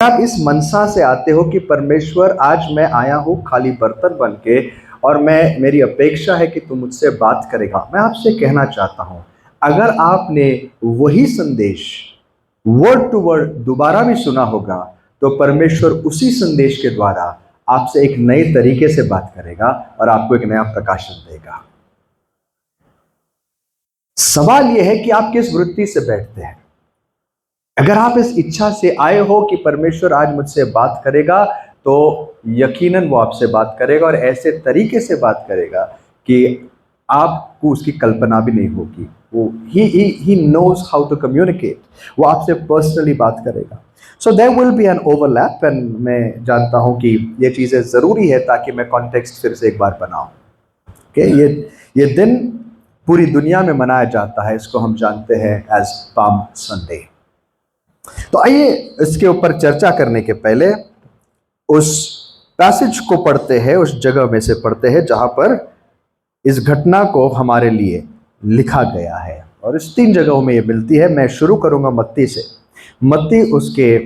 आप इस मनसा से आते हो कि परमेश्वर आज मैं आया हूँ खाली बर्तन बन के और मेरी अपेक्षा है कि तुम मुझसे बात करेगा, मैं आपसे कहना चाहता हूँ, अगर आपने वही संदेश वर्ड टू वर्ड दोबारा भी सुना होगा तो परमेश्वर उसी संदेश के द्वारा आपसे एक नए तरीके से बात करेगा और आपको एक नया प्रकाशन देगा। सवाल यह है कि आप किस वृत्ति से बैठते हैं। अगर आप इस इच्छा से आए हो कि परमेश्वर आज मुझसे बात करेगा, तो यकीनन वो आपसे बात करेगा और ऐसे तरीके से बात करेगा कि आपको उसकी कल्पना भी नहीं होगी। वो ही नोज हाउ टू कम्युनिकेट, वो आपसे पर्सनली बात करेगा। So there will be an overlap, and मैं जानता हूं कि ये चीजें जरूरी है ताकि मैं कॉन्टेक्स्ट फिर से एक बार बनाऊं। ओके, ये दिन पूरी दुनिया में मनाया जाता है, इसको हम जानते हैं एज पाम संडे। तो आइए इसके ऊपर चर्चा करने के पहले उस पैसेज को पढ़ते हैं, उस जगह में से पढ़ते हैं जहां पर इस घटना को हमारे लिए लिखा गया है, और इस 3 जगहों में ये मिलती है। मैं शुरू करूंगा मत्ती से। मत्ती उसके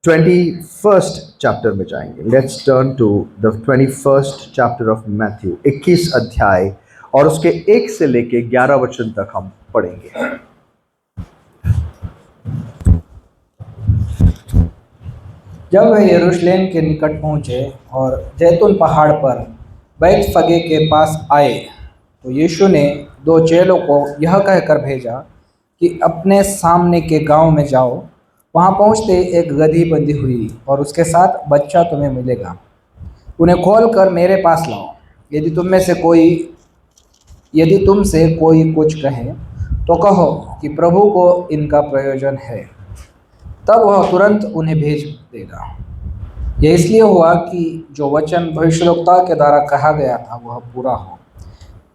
21st चैप्टर में जाएंगे। Let's turn to the 21st chapter of Matthew, 21 अध्याय, और उसके 1 से लेके 11 वचन तक हम पढ़ेंगे। जब वे यरूशलेम के निकट पहुँचे और जैतून पहाड़ पर बैतफगे के पास आए, तो यीशु ने 2 चेलों को यह कहकर भेजा कि अपने सामने के गांव में जाओ। वहां पहुंचते एक गदही बंधी हुई और उसके साथ बच्चा तुम्हें मिलेगा। उन्हें खोलकर मेरे पास लाओ। यदि तुमसे कोई कुछ कहे तो कहो कि प्रभु को इनका प्रयोजन है, तब वह तुरंत उन्हें भेज देगा। यह इसलिए हुआ कि जो वचन भविष्यद्वक्ता के द्वारा कहा गया था वह पूरा हो,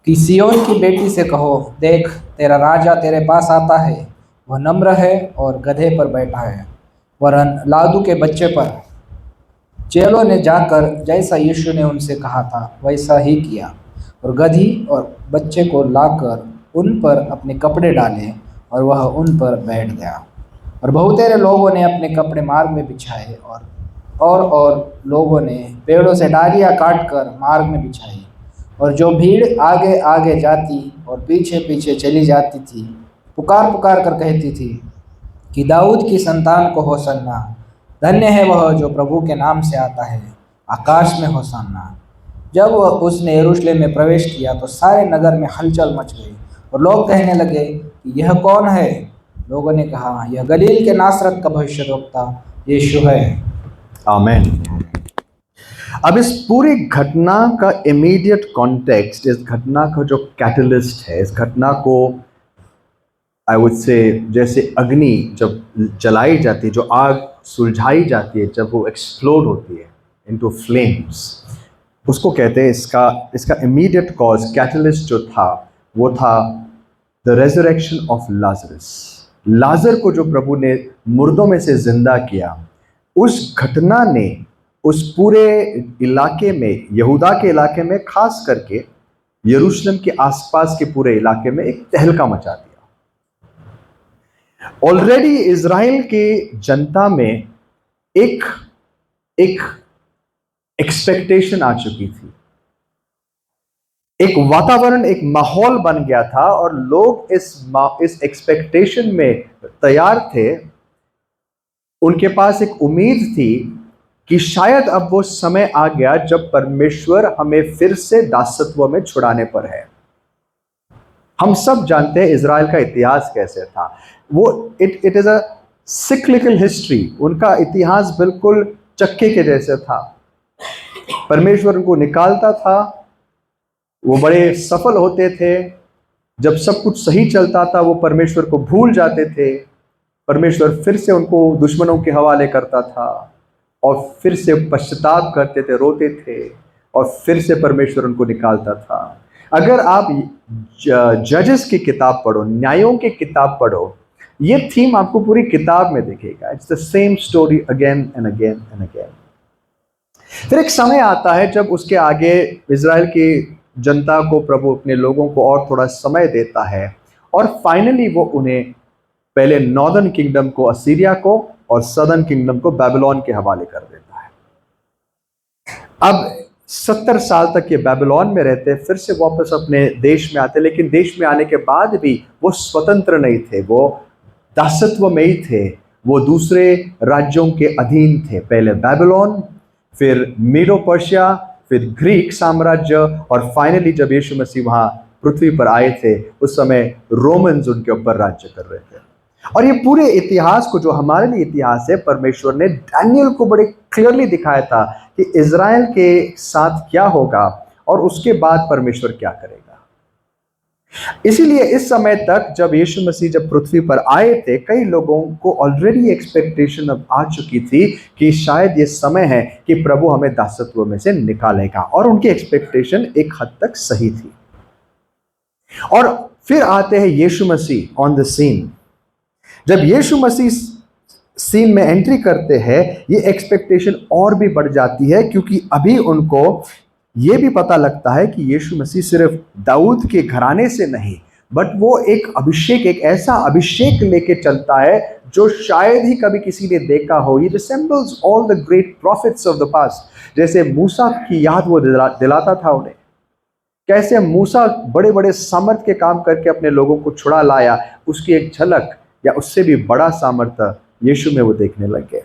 कि सिय्योन की बेटी से कहो, देख तेरा राजा तेरे पास आता है, वह नम्र है और गधे पर बैठा है, वरन लादू के बच्चे पर। चेलों ने जाकर जैसा यीशु ने उनसे कहा था वैसा ही किया, और गधी और बच्चे को लाकर उन पर अपने कपड़े डाले और वह उन पर बैठ गया। और बहुतेरे लोगों ने अपने कपड़े मार्ग में बिछाए और लोगों ने पेड़ों से डालियां काटकर मार्ग में बिछाई। और जो भीड़ आगे आगे जाती और पीछे पीछे चली जाती थी, पुकार पुकार कर कहती थी कि दाऊद की संतान को होसन्ना, धन्य है वह जो प्रभु के नाम से आता है, आकाश में होसन्ना। जब उसने यरूशलेम में प्रवेश किया तो सारे नगर में हलचल मच गई और लोग कहने लगे कि यह कौन है। लोगों ने कहा, यह गलील के नासरत का भविष्यद्वक्ता यीशु है। आमीन। अब इस पूरी घटना का इमीडिएट कॉन्टेक्स्ट, इस घटना का जो कैटलिस्ट है, इस घटना को आई वुड से जैसे अग्नि जब जलाई जाती है, जो आग सुलझाई जाती है, जब वो एक्सप्लोड होती है इनटू फ्लेम्स, उसको कहते हैं, इसका इमीडिएट कॉज, कैटलिस्ट जो था वो था द रेजरेक्शन ऑफ लाजरस। लाजर को जो प्रभु ने मुर्दों में से जिंदा किया, उस घटना ने उस पूरे इलाके में, यहूदा के इलाके में, खास करके यरूशलेम के आसपास के पूरे इलाके में एक तहलका मचा दिया। ऑलरेडी इजराइल के जनता में एक एक्सपेक्टेशन आ चुकी थी, एक वातावरण, एक माहौल बन गया था, और लोग इस एक्सपेक्टेशन में तैयार थे। उनके पास एक उम्मीद थी कि शायद अब वो समय आ गया जब परमेश्वर हमें फिर से दासत्व में छुड़ाने पर है। हम सब जानते हैं इजराइल का इतिहास कैसे था। वो it is a cyclical history. उनका इतिहास बिल्कुल चक्के के जैसे था। परमेश्वर उनको निकालता था, वो बड़े सफल होते थे। जब सब कुछ सही चलता था वो परमेश्वर को भूल जाते थे। परमेश्वर फिर से उनको दुश्मनों के हवाले करता था और फिर से पश्चाताप करते थे, रोते थे, और फिर से परमेश्वर उनको निकालता था। अगर आप जजेस की किताब पढ़ो, न्यायों की किताब पढ़ो, ये थीम आपको पूरी किताब में दिखेगा। It's the same story again and again and again. फिर एक समय आता है जब उसके आगे इजराइल की जनता को प्रभु अपने लोगों को और थोड़ा समय देता है, और फाइनली वो उन्हें पहले नॉर्दर्न किंगडम को असीरिया को और सदर्न किंगडम को बेबीलोन के हवाले कर देता है। अब 70 साल तक ये बेबीलोन में रहते, फिर से वापस अपने देश में आते, लेकिन देश में आने के बाद भी वो स्वतंत्र नहीं थे, वो दासत्व में ही थे, वो दूसरे राज्यों के अधीन थे। पहले बेबीलोन, फिर मीडो पर्शिया, फिर ग्रीक साम्राज्य, और फाइनली जब यीशु मसीह वहां पृथ्वी पर आए थे उस समय रोमन्स उनके ऊपर राज्य कर रहे थे। और ये पूरे इतिहास को, जो हमारे लिए इतिहास है, परमेश्वर ने डैनियल को बड़े क्लियरली दिखाया था कि इज़राइल के साथ क्या होगा और उसके बाद परमेश्वर क्या करेगा। इसीलिए इस समय तक जब यीशु मसीह जब पृथ्वी पर आए थे, कई लोगों को ऑलरेडी एक्सपेक्टेशन अब आ चुकी थी कि शायद ये समय है कि प्रभु हमें दासत्व में से निकालेगा, और उनकी एक्सपेक्टेशन एक हद तक सही थी। और फिर आते हैं यीशु मसीह ऑन द सीन। जब यीशु मसीह सीन में एंट्री करते हैं, ये एक्सपेक्टेशन और भी बढ़ जाती है, क्योंकि अभी उनको ये भी पता लगता है कि यीशु मसीह सिर्फ दाऊद के घराने से नहीं, बट वो एक अभिषेक, एक ऐसा अभिषेक लेके चलता है जो शायद ही कभी किसी ने देखा हो। He resembles all the great prophets of the past. जैसे मूसा की याद वो दिलाता था उन्हें, कैसे मूसा बड़े बड़े सामर्थ के काम करके अपने लोगों को छुड़ा लाया, उसकी एक झलक या उससे भी बड़ा सामर्थ्य यीशु में वो देखने लग गए।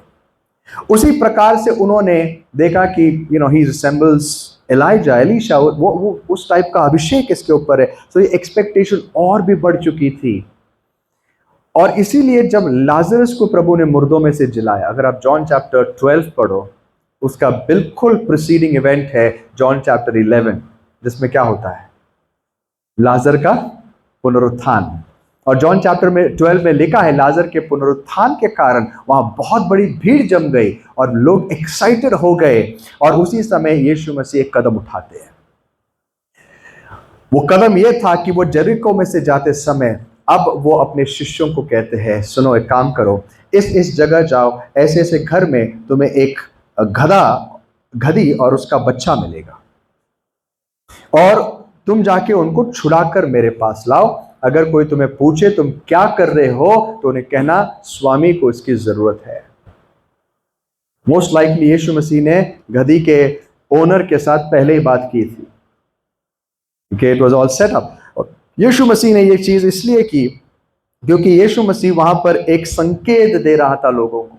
उसी प्रकार से उन्होंने देखा कि ही रिसेंबल्स एलाइजा, एलीशा, वो उस टाइप का अभिषेक इसके ऊपर है। तो ये एक्सपेक्टेशन और भी बढ़ चुकी थी। और इसीलिए जब लाजरस को प्रभु ने मुर्दों में से जिलाया, अगर आप जॉन चैप्टर 12 पढ़ो, उसका बिल्कुल प्रीसीडिंग इवेंट है जॉन चैप्टर 11, जिसमें क्या होता है, लाजर का पुनरुत्थान। और जॉन चैप्टर में 12 में लिखा है, लाजर के पुनरुत्थान के कारण वहां बहुत बड़ी भीड़ जम गई और लोग एक्साइटेड हो गए। और उसी समय यीशु मसीह एक कदम उठाते हैं। वो कदम यह था कि वो जरीको में से जाते समय अब वो अपने शिष्यों को कहते हैं, सुनो, एक काम करो, इस जगह जाओ, ऐसे ऐसे घर में तुम्हें एक गधी और उसका बच्चा मिलेगा, और तुम जाके उनको छुड़ाकर मेरे पास लाओ। अगर कोई तुम्हें पूछे तुम क्या कर रहे हो, तो उन्हें कहना, स्वामी को इसकी जरूरत है। मोस्ट लाइकली यीशु मसीह ने गधी के ओनर के साथ पहले ही बात की थी, it was all set up. Yeshu Masih ने ये चीज इसलिए की क्योंकि यीशु मसीह वहां पर एक संकेत दे रहा था लोगों को।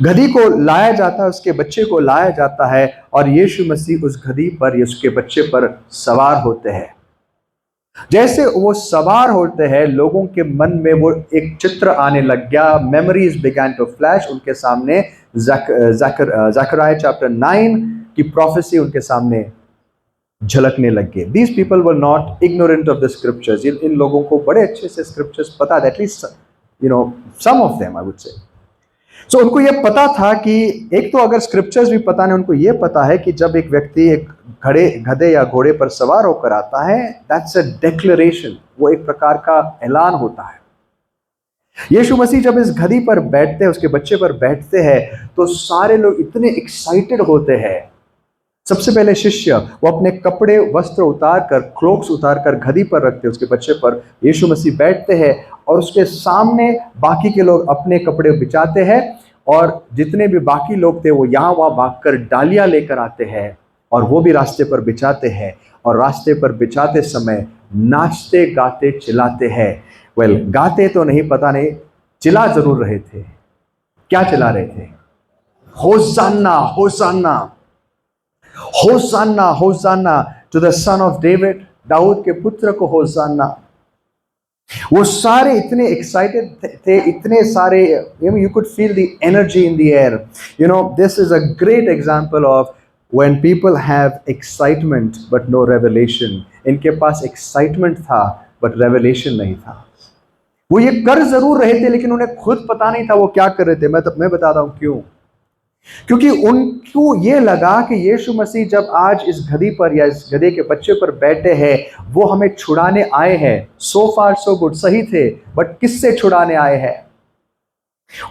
गधी को लाया जाता है, उसके बच्चे को लाया जाता है, और यीशु मसीह उस गधी पर, उसके बच्चे पर सवार होते हैं। जैसे वो सवार होते हैं, लोगों के मन में वो एक चित्र आने लग गया, मेमोरीज बिगैन टू फ्लैश उनके सामने। ज़करिया चैप्टर 9 की प्रोफेसी उनके सामने झलकने लग गए। These people were not ignorant of the scriptures. इन लोगों को बड़े अच्छे से स्क्रिप्चर्स पता था, at least some of them I would say. So उनको ये पता था कि एक तो अगर स्क्रिप्चर्स भी पता नहीं, उनको ये पता है कि जब एक व्यक्ति एक गधे या घोड़े पर सवार होकर आता है, दैट्स अ डिक्लेरेशन, वो एक प्रकार का ऐलान होता है। यीशु मसीह जब इस गधी पर बैठते हैं, उसके बच्चे पर बैठते हैं, तो सारे लोग इतने एक्साइटेड होते हैं। सबसे पहले शिष्य वो अपने कपड़े, वस्त्र उतार कर, क्लोक्स उतार कर गधी पर रखते, उसके बच्चे पर यीशु मसीह बैठते हैं, और उसके सामने बाकी के लोग अपने कपड़े बिछाते हैं, और जितने भी बाकी लोग थे वो यहाँ वहाँ भागकर डालियाँ लेकर आते हैं, और वो भी रास्ते पर बिछाते हैं, और रास्ते पर बिछाते समय नाचते गाते चिल्लाते हैं। वेल, गाते तो नहीं, पता नहीं, चिल्ला जरूर रहे थे। क्या चिल्ला रहे थे? Hosanna hosanna hosanna hosanna to the son of David, Daud के पुत्र को होसाना। वो सारे इतने एक्साइटेड थे, इतने सारे, you could feel the energy in the air. This is a great example of when people have excitement but no revelation. इनके पास excitement था but revelation नहीं था। वो ये कर जरूर रहे थे, लेकिन उन्हें खुद पता नहीं था वो क्या कर रहे थे। मैं बताता हूं क्यों। क्योंकि उनको ये लगा कि यीशु मसीह जब आज इस गधी पर या इस गधे के बच्चे पर बैठे हैं, वो हमें छुड़ाने आए हैं। सो फार सो गुड, सही थे, बट किससे छुड़ाने आए हैं?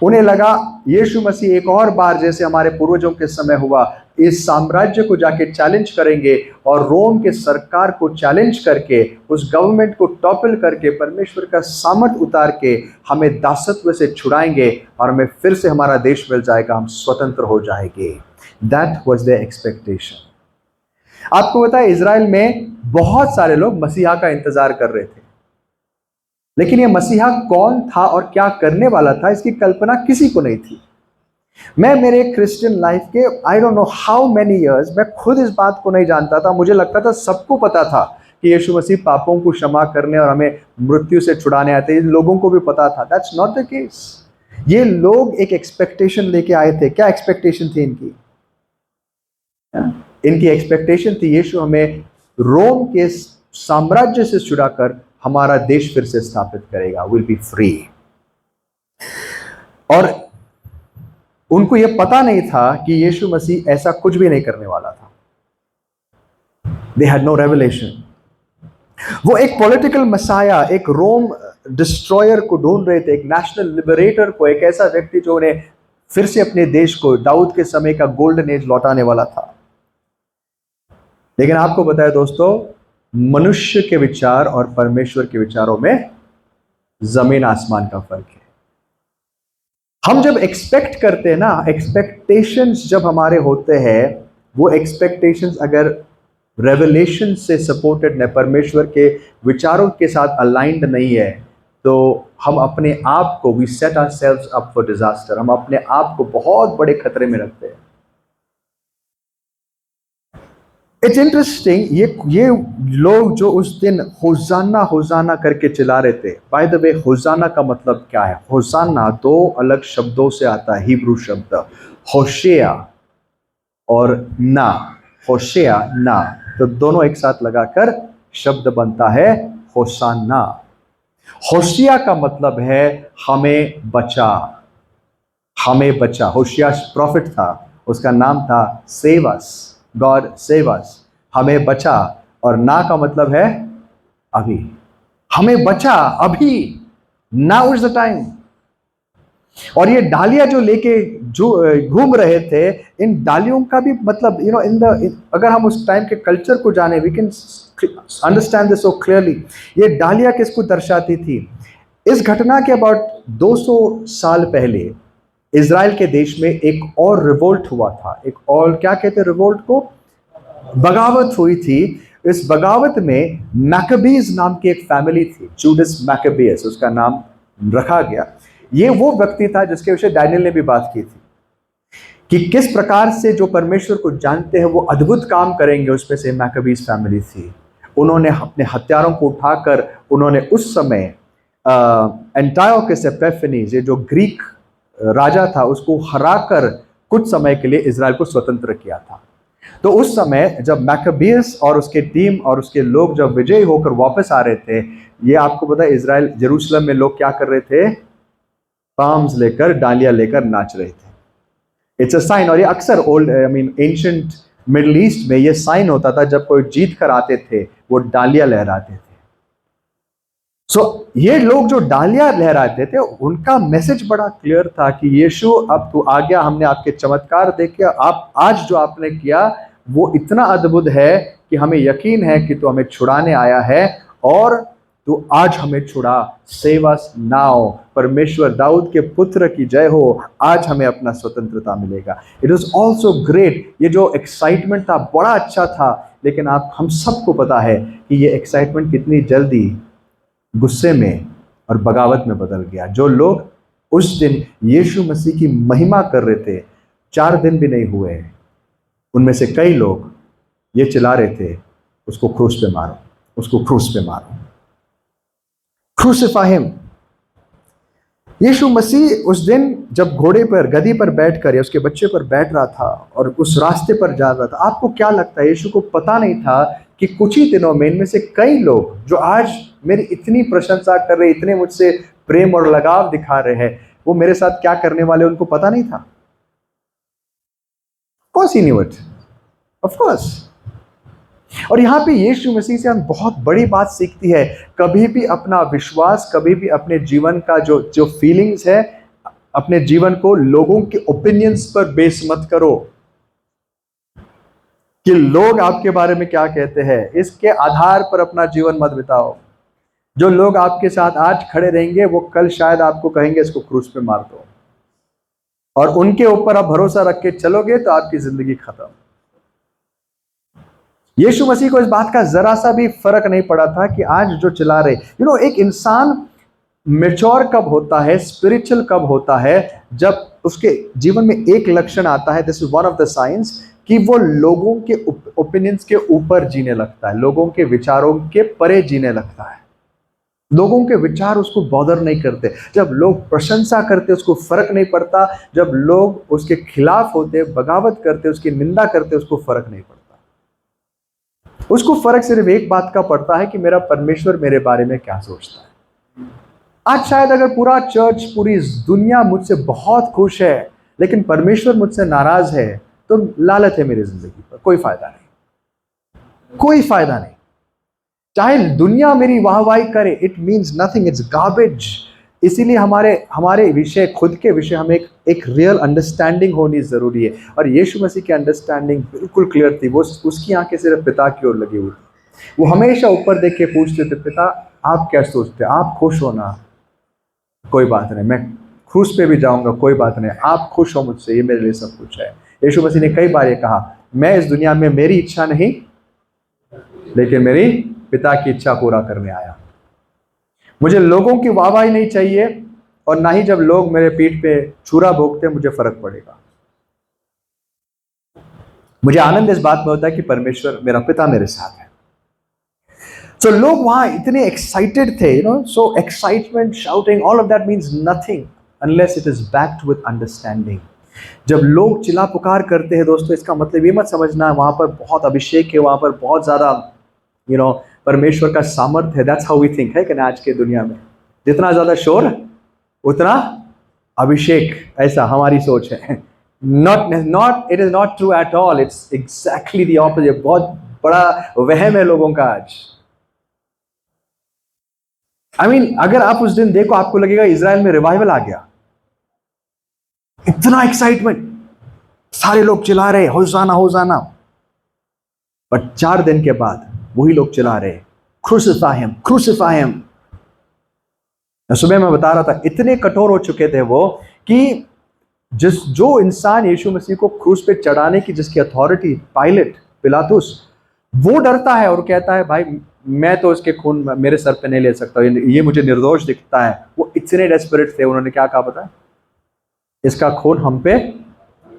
उन्हें लगा यीशु मसीह एक और बार जैसे हमारे पूर्वजों के समय हुआ इस साम्राज्य को जाके चैलेंज करेंगे और रोम के सरकार को चैलेंज करके उस गवर्नमेंट को टॉपल करके परमेश्वर का सामर्थ उतार के हमें दासत्व से छुड़ाएंगे और हमें फिर से हमारा देश मिल जाएगा, हम स्वतंत्र हो जाएंगे। That was their expectation. आपको पता है इजराइल में बहुत सारे लोग मसीहा का इंतजार कर रहे थे, लेकिन ये मसीहा कौन था और क्या करने वाला था इसकी कल्पना किसी को नहीं थी। मैं मेरे क्रिश्चियन लाइफ के I don't know how many years मैं खुद इस बात को नहीं जानता था। मुझे लगता था सबको पता था कि यीशु मसीह पापों को क्षमा करने और हमें मृत्यु से छुड़ाने आते हैं, लोगों को भी पता था। That's not the case. ये लोग एक एक्सपेक्टेशन लेके आए थे। क्या एक्सपेक्टेशन थी इनकी? इनकी एक्सपेक्टेशन थी यीशु हमें रोम के साम्राज्य से छुड़ाकर हमारा देश फिर से स्थापित करेगा, विल बी फ्री। और उनको यह पता नहीं था कि यीशु मसीह ऐसा कुछ भी नहीं करने वाला था। They had no revelation. वो एक पॉलिटिकल मसाया, एक रोम डिस्ट्रॉयर को ढूंढ रहे थे, एक नेशनल लिबरेटर को, एक ऐसा व्यक्ति जो उन्हें फिर से अपने देश को दाऊद के समय का गोल्डन एज लौटाने वाला था। लेकिन आपको पता है दोस्तों, मनुष्य के विचार और परमेश्वर के विचारों में जमीन आसमान का फर्क है। हम जब एक्सपेक्ट करते हैं ना, एक्सपेक्टेशंस जब हमारे होते हैं, वो एक्सपेक्टेशंस अगर रेवलेशन से सपोर्टेड न, परमेश्वर के विचारों के साथ अलाइंड नहीं है, तो हम अपने आप को, we set ourselves up for disaster. हम अपने आप को बहुत बड़े खतरे में रखते हैं। इट्स इंटरेस्टिंग, ये लोग जो उस दिन होसाना होसाना करके चिल्ला रहे थे। बाय द वे, होसाना का मतलब क्या है? होसाना दो अलग शब्दों से आता है, हिब्रू शब्द होशेया और ना। होशेया ना, तो दोनों एक साथ लगाकर शब्द बनता है होसाना। होशिया का मतलब है हमें बचा, हमें बचा। होशिया प्रॉफिट था, उसका नाम था save us, God save us, हमें बचा। और ना का मतलब है अभी, हमें बचा अभी, नाउ इज द टाइम। और ये डालियां जो लेके जो घूम रहे थे, इन डालियों का भी मतलब इन द, अगर हम उस टाइम के कल्चर को जाने, we can understand this so clearly. ये डालियां किसको दर्शाती थी? इस घटना के अबाउट 200 साल पहले इजराइल के देश में एक और रिवोल्ट हुआ था। एक और, क्या कहते हैं रिवोल्ट को? बगावत हुई थी। इस बगावत में मैकबीज नाम की एक फैमिली थी, जूडस मैकबीज उसका नाम रखा गया। ये वो व्यक्ति था जिसके विषय डैनियल ने भी बात की थी कि किस प्रकार से जो परमेश्वर को जानते हैं वो अद्भुत काम करेंगे। उसमें से मैकबीज फैमिली थी। उन्होंने अपने हथियारों को उठाकर, उन्होंने उस समय एंटायोकस एपिफेनीज, ये जो ग्रीक राजा था, उसको हराकर कुछ समय के लिए इजराइल को स्वतंत्र किया था। तो उस समय जब मैकबीज और उसके टीम और उसके लोग जब विजयी होकर वापस आ रहे थे, ये आपको पता है इजराइल जेरूशलम में लोग क्या कर रहे थे? पाम्स लेकर, डालियां लेकर नाच रहे थे। It's a sign. और ये अक्सर ओल्ड एंशिएंट मिडिल ईस्ट में ये साइन होता था, जब कोई जीत कर आते थे वो डालियां लहराते थे। ये लोग जो डालियां लहराते थे, उनका मैसेज बड़ा क्लियर था कि यीशु अब तू आ गया, हमने आपके चमत्कार देखे, आप आज जो आपने किया वो इतना अद्भुत है कि हमें यकीन है कि तू हमें छुड़ाने आया है और तू आज हमें छुड़ा। Save us now. परमेश्वर दाऊद के पुत्र की जय हो, आज हमें अपना स्वतंत्रता मिलेगा। It was also great. ये जो एक्साइटमेंट था बड़ा अच्छा था, लेकिन हम सबको पता है कि ये एक्साइटमेंट कितनी जल्दी गुस्से में और बगावत में बदल गया। जो लोग उस दिन यीशु मसीह की महिमा कर रहे थे, 4 दिन भी नहीं हुए, उनमें से कई लोग ये चिल्ला रहे थे, उसको क्रूस पे मारो, उसको क्रूस पे मारो, क्रूसिफाई हिम। यीशु मसीह उस दिन जब घोड़े पर, गधी पर बैठकर या उसके बच्चे पर बैठ रहा था और उस रास्ते पर जा रहा था, आपको क्या लगता है यीशु को पता नहीं था कि कुछ ही दिनों में इनमें से कई लोग जो आज मेरी इतनी प्रशंसा कर रहे, इतने मुझसे प्रेम और लगाव दिखा रहे हैं, वो मेरे साथ क्या करने वाले उनको पता नहीं था? Of course he knew it. Of course. और यहाँ पे यीशु मसीह से हम बहुत बड़ी बात सीखती है। कभी भी अपना विश्वास, कभी भी अपने जीवन का जो फीलिंग्स है, अपने जीवन को लोगों के ओपिनियंस पर बेस मत करो कि लोग आपके बारे में क्या कहते हैं, इसके आधार पर अपना जीवन मत बिताओ। जो लोग आपके साथ आज खड़े रहेंगे वो कल शायद आपको कहेंगे इसको क्रूस पे मार दो, और उनके ऊपर आप भरोसा रख के चलोगे तो आपकी जिंदगी खत्म। यीशु मसीह को इस बात का जरा सा भी फर्क नहीं पड़ा था कि आज जो चिल्ला रहे, एक इंसान मैच्योर कब होता है, स्पिरिचुअल कब होता है, जब उसके जीवन में एक लक्षण आता है, this is one of the science, कि वो लोगों के ओपिनियंस के ऊपर जीने लगता है, लोगों के विचारों के परे जीने लगता है। लोगों के विचार उसको बॉदर नहीं करते, जब लोग प्रशंसा करते उसको फर्क नहीं पड़ता, जब लोग उसके खिलाफ होते, बगावत करते, उसकी निंदा करते, उसको फर्क नहीं पड़ता। उसको फर्क सिर्फ एक बात का पड़ता है कि मेरा परमेश्वर मेरे बारे में क्या सोचता है। आज शायद अगर पूरा चर्च, पूरी दुनिया मुझसे बहुत खुश है लेकिन परमेश्वर मुझसे नाराज है, तो लालच है मेरी जिंदगी पर, कोई फायदा नहीं, कोई फायदा नहीं। चाहे दुनिया मेरी वाहवाही करे, it means nothing, it's garbage. इसीलिए हमारे विषय, खुद के विषय, हमें एक रियल अंडरस्टैंडिंग होनी जरूरी है। और यीशु मसीह की अंडरस्टैंडिंग बिल्कुल क्लियर थी। वो उसकी आंखें सिर्फ पिता की ओर लगी हुई थी। वो हमेशा ऊपर देख के पूछते थे, पिता आप क्या सोचते हैं, आप खुश हो ना, कोई बात नहीं, मैं क्रूस पे भी जाऊंगा, कोई बात नहीं, आप खुश हो मुझसे, ये मेरे लिए सब कुछ है। यीशु मसीह ने कई बार ये कहा, मैं इस दुनिया में मेरी इच्छा नहीं लेकिन मेरी पिता की इच्छा पूरा करने आया। मुझे लोगों की वाहवाही नहीं चाहिए, और ना ही जब लोग मेरे पीठ पे छुरा भोंकते मुझे फर्क पड़ेगा। मुझे आनंद इस बात में होता है कि परमेश्वर, मेरा पिता मेरे साथ है। तो लोग वहां इतने एक्साइटेड थे, so excitement, shouting, all of that means nothing unless it is backed with understanding. जब लोग चिल्ला पुकार करते हैं दोस्तों, इसका मतलब ये मत समझना वहां पर बहुत अभिषेक है, वहां पर बहुत ज्यादा परमेश्वर का सामर्थ्य है। दैट्स हाउ वी थिंक, है कि ना? आज के दुनिया में जितना ज्यादा शोर उतना अभिषेक, ऐसा हमारी सोच है। Not it is not true at all, it's exactly the opposite. बहुत बड़ा वहम है लोगों का आज। अगर आप उस दिन देखो, आपको लगेगा इजराइल में रिवाइवल आ गया, इतना एक्साइटमेंट, सारे लोग चिल्ला रहे होसाना होसाना। बट 4 दिन के बाद वही लोग चिल्ला रहे क्रूसिफाई हिम, क्रूसिफाई हिम। सुबह मैं बता रहा था, इतने कठोर हो चुके थे वो कि जो इंसान यीशु मसीह को क्रूस पे चढ़ाने की, जिसकी अथॉरिटी पिलातुस, वो डरता है और कहता है, भाई मैं तो इसके खून मेरे सर पे नहीं ले सकता, ये मुझे निर्दोष दिखता है। वो इतने डेस्परेट थे, उन्होंने क्या कहा पता है? इसका खून हम पे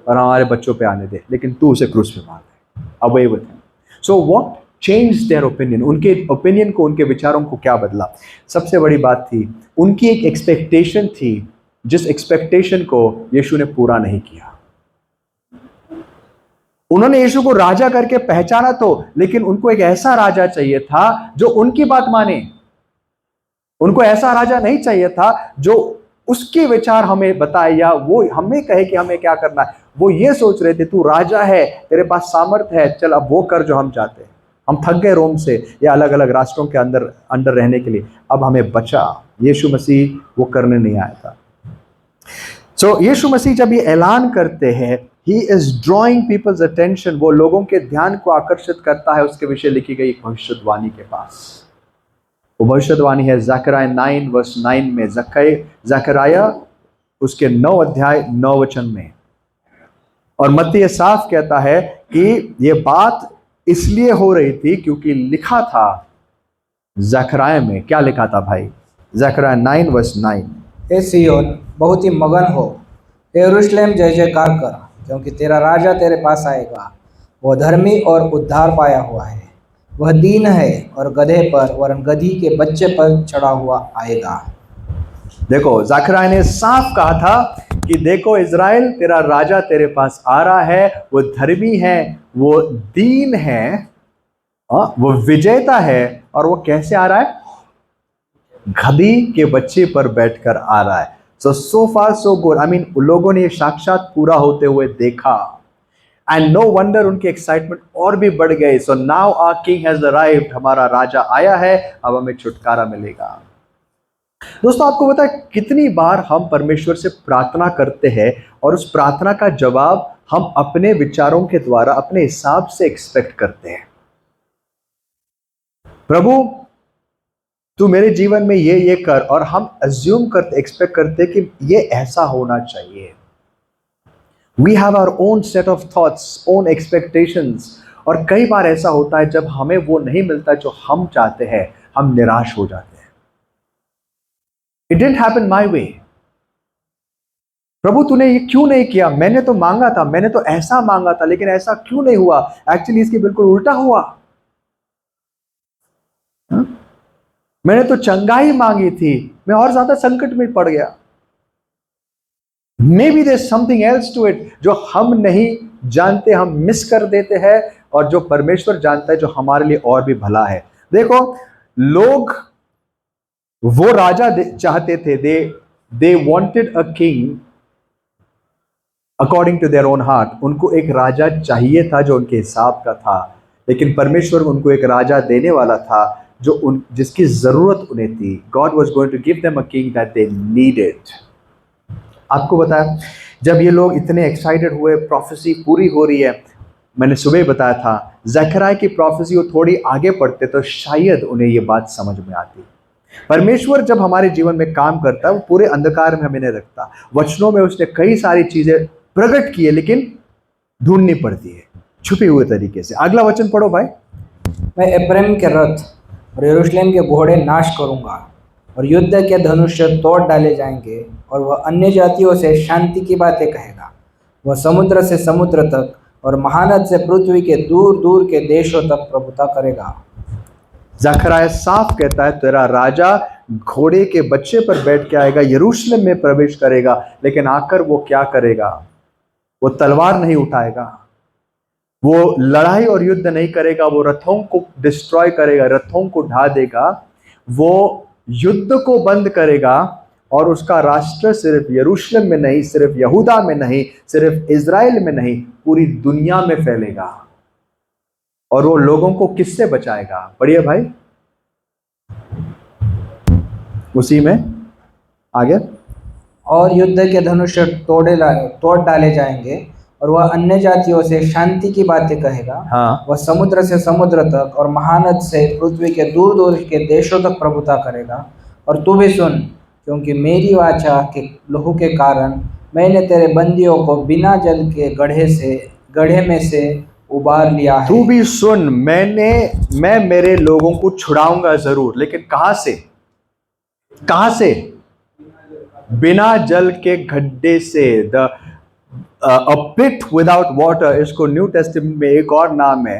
और हमारे बच्चों पे आने दे, लेकिन तू उसे क्रूस पे मार दे। Away with him. So what changed their opinion? उनके ओपिनियन को, उनके विचारों को क्या बदला? सबसे बड़ी बात थी, उनकी एक एक्सपेक्टेशन थी, जिस एक्सपेक्टेशन को यीशु ने पूरा नहीं किया। उन्होंने यीशु को राजा करके पहचाना तो, लेकिन उनको एक ऐसा राजा चाहिए था जो उनकी बात माने। उनको ऐसा राजा नहीं चाहिए था जो उसके विचार हमें बताए या वो हमें कहे कि हमें क्या करना है। वो ये सोच रहे थे, तू राजा है, तेरे पास सामर्थ्य है, चल अब वो कर जो हम चाहते हैं। हम थक गए रोम से या अलग अलग राष्ट्रों के अंदर रहने के लिए, अब हमें बचा। यीशु मसीह वो करने नहीं आया था। सो यीशु मसीह जब ये ऐलान करते हैं, he is drawing people's attention, वो लोगों के ध्यान को आकर्षित करता है उसके विषय लिखी गई भविष्यवाणी के पास। वो भविष्यवाणी है ज़करिया 9 वर्स 9 में, ज़करिया उसके 9 अध्याय 9 वचन में। और मत्ती ये साफ कहता है कि ये बात इसलिए हो रही थी क्योंकि लिखा था ज़करिया में, क्या लिखा था भाई? ज़करिया 9 वर्स 9, हे सिय्योन बहुत ही मगन हो, हे यरूशलेम जय जयकार कर, क्योंकि तेरा राजा तेरे पास आएगा, वह धर्मी और उद्धार पाया हुआ है, वह दीन है और गधे पर वरन गधी के बच्चे पर चढ़ा हुआ आएगा। देखो ज़करिया ने साफ कहा था कि देखो इज़राइल, तेरा राजा तेरे पास आ रहा है, वो धर्मी है, वो दीन है, वो विजेता है, और वो कैसे आ रहा है? गधी के बच्चे पर बैठकर आ रहा है। So far so good. लोगों ने ये साक्षात पूरा होते हुए देखा, एंड नो वंडर उनकी एक्साइटमेंट और भी बढ़ गई। So now our king has arrived, हमारा राजा आया है, अब हमें छुटकारा मिलेगा। दोस्तों, आपको पता है कितनी बार हम परमेश्वर से प्रार्थना करते हैं और उस प्रार्थना का जवाब हम अपने विचारों के द्वारा अपने हिसाब से एक्सपेक्ट करते हैं। प्रभु, तू मेरे जीवन में ये कर, और हम अज्यूम करते, एक्सपेक्ट करते कि ये ऐसा होना चाहिए। We have our own set of thoughts, own expectations, और कई बार ऐसा होता है जब हमें वो नहीं मिलता जो हम चाहते हैं, हम निराश हो जाते हैं। It didn't happen my way. प्रभु, तूने ये क्यों नहीं किया? मैंने तो मांगा था, मैंने तो ऐसा मांगा था, लेकिन ऐसा क्यों नहीं हुआ? एक्चुअली इसके बिल्कुल उल्टा हुआ। मैंने तो चंगाई मांगी थी, मैं और ज्यादा संकट में पड़ गया। Maybe there something else to it, जो हम नहीं जानते, हम मिस कर देते हैं, और जो परमेश्वर जानता है, जो हमारे लिए और भी भला है। देखो, लोग वो राजा चाहते थे, they wanted a king according to their own heart. उनको एक राजा चाहिए था जो उनके हिसाब का था, लेकिन परमेश्वर उनको एक राजा देने वाला था जो जिसकी जरूरत उन्हें थी। God was going to give them a king that they needed. आपको बताया, जब ये लोग इतने एक्साइटेड हुए, प्रोफेसी पूरी हो रही है, मैंने सुबह बताया था, ज़करिया की प्रोफेसी वो थोड़ी आगे पढ़ते तो शायद उन्हें ये बात समझ में आती। परमेश्वर जब हमारे जीवन में काम करता है, वो पूरे अंधकार में हमें नहीं रखता। वचनों में उसने कई सारी चीजें प्रकट की है, लेकिन ढूंढनी पड़ती है छुपे हुए तरीके से। अगला वचन पढ़ो भाई। मैं एप्रैम के रथ और यरूशलेम के घोड़े नाश करूंगा, और युद्ध के धनुष तोड़ डाले जाएंगे, और वह अन्य जातियों से शांति की बातें कहेगा। वह समुद्र से समुद्र तक और महानद से पृथ्वी के दूर दूर के देशों तक प्रभुता करेगा। ज़करिया साफ कहता है, तेरा राजा घोड़े के बच्चे पर बैठ के आएगा, यरूशलेम में प्रवेश करेगा, लेकिन आकर वो क्या करेगा? वो तलवार नहीं उठाएगा, वो लड़ाई और युद्ध नहीं करेगा, वो रथों को डिस्ट्रॉय करेगा, रथों को ढा देगा, वो युद्ध को बंद करेगा, और उसका राष्ट्र सिर्फ यरूशलेम में नहीं, सिर्फ यहूदा में नहीं, सिर्फ इज़राइल में नहीं, पूरी दुनिया में फैलेगा। और वो लोगों को किससे बचाएगा? पढ़िए भाई उसी में आगे। और युद्ध के धनुष तोड़ डाले जाएंगे, और वह अन्य जातियों से शांति की बातें कहेगा। हाँ, वह समुद्र से समुद्र तक और महानद से पृथ्वी के दूर दूर के देशों तक प्रभुता करेगा। और तू भी सुन, क्योंकि मेरी वाचा के लहू के कारण मैंने तेरे बंदियों को बिना जल के गड्ढे में से उबार लिया है। तू भी सुन, मैं मेरे लोगों को छुड़ाऊंगा जरूर, लेकिन कहां से? कहां से? बिना जल के गड्ढे से। The a pit without water, इसको न्यू टेस्टामेंट में एक और नाम है,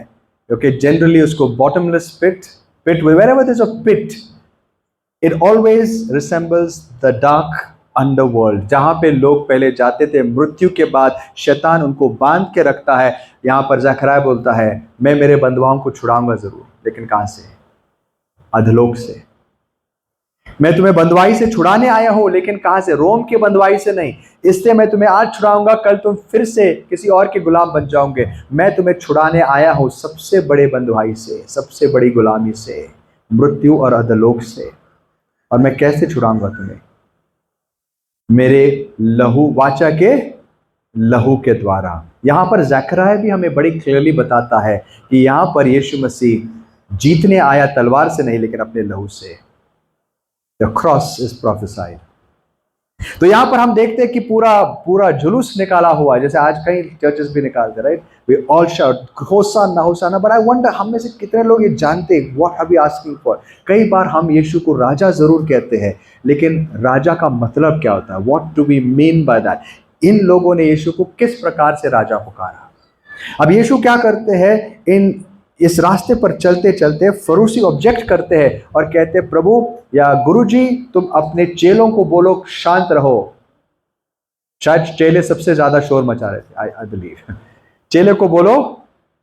क्योंकि जनरली उसको bottomless pit, wherever there's a pit, it always resembles the dark underworld, जहां पे लोग पहले जाते थे मृत्यु के बाद, शैतान उनको बांध के रखता है। यहां पर ज़करिया बोलता है, मैं मेरे बंधुओं को छुड़ाऊंगा जरूर, लेकिन कहां से? अधलोक से। मैं तुम्हें बंधुआई से छुड़ाने आया हूं, लेकिन कहां से? रोम की बंधुआई से नहीं। इससे मैं तुम्हें आज छुड़ाऊंगा, कल तुम फिर से किसी और के गुलाम बन जाओगे। मैं तुम्हें छुड़ाने आया हूं सबसे बड़े बंधुआई से, सबसे बड़ी गुलामी से, मृत्यु और अधलोक से। और मैं कैसे छुड़ाऊंगा तुम्हें? मेरे लहू, वाचा के लहू के द्वारा। यहां पर ज़करिया भी हमें बड़ी क्लियरली बताता है कि यहां पर यीशु मसीह जीतने आया तलवार से नहीं, लेकिन अपने लहू से। The cross is prophesied. तो यहां पर हम देखते हैं कि पूरा जुलूस निकाला हुआ, जैसे आज कई चर्चेस भी निकालते, right? We all shout hosanna hosanna. But I wonder, हम में से कितने लोग ये जानते हैं what are we asking for? कई बार हम यीशु को राजा जरूर कहते हैं, लेकिन राजा का मतलब क्या होता है? What do we mean by that? इन लोगों ने यीशु को किस प्रकार से राजा पुकारा? अब यीशु क्या करते हैं? इस रास्ते पर चलते चलते फरूसी ऑब्जेक्ट करते हैं और कहते हैं, प्रभु या गुरुजी, तुम अपने चेलों को बोलो शांत रहो। शायद चेले सबसे ज्यादा शोर मचा रहे थे, आई बिलीव। चेले को बोलो,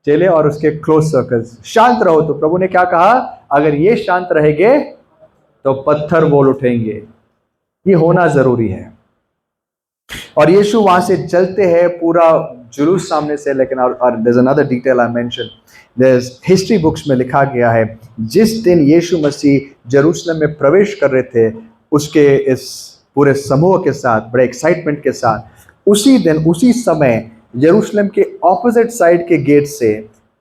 चेले और उसके क्लोज सर्कल्स, शांत रहो। तो प्रभु ने क्या कहा? अगर ये शांत रहेंगे तो पत्थर बोल उठेंगे। ये होना जरूरी है। और यीशु वहां से चलते हैं, पूरा जुलूस सामने से। लेकिन और there is another detail I mention, there is history books में लिखा गया है, जिस दिन यीशु मसीह यरूशलेम में प्रवेश कर रहे थे, उसके इस पूरे समूह के साथ, बड़े एक्साइटमेंट के साथ उसी दिन उसी समय यरूशलेम के ऑपोजिट साइड के गेट से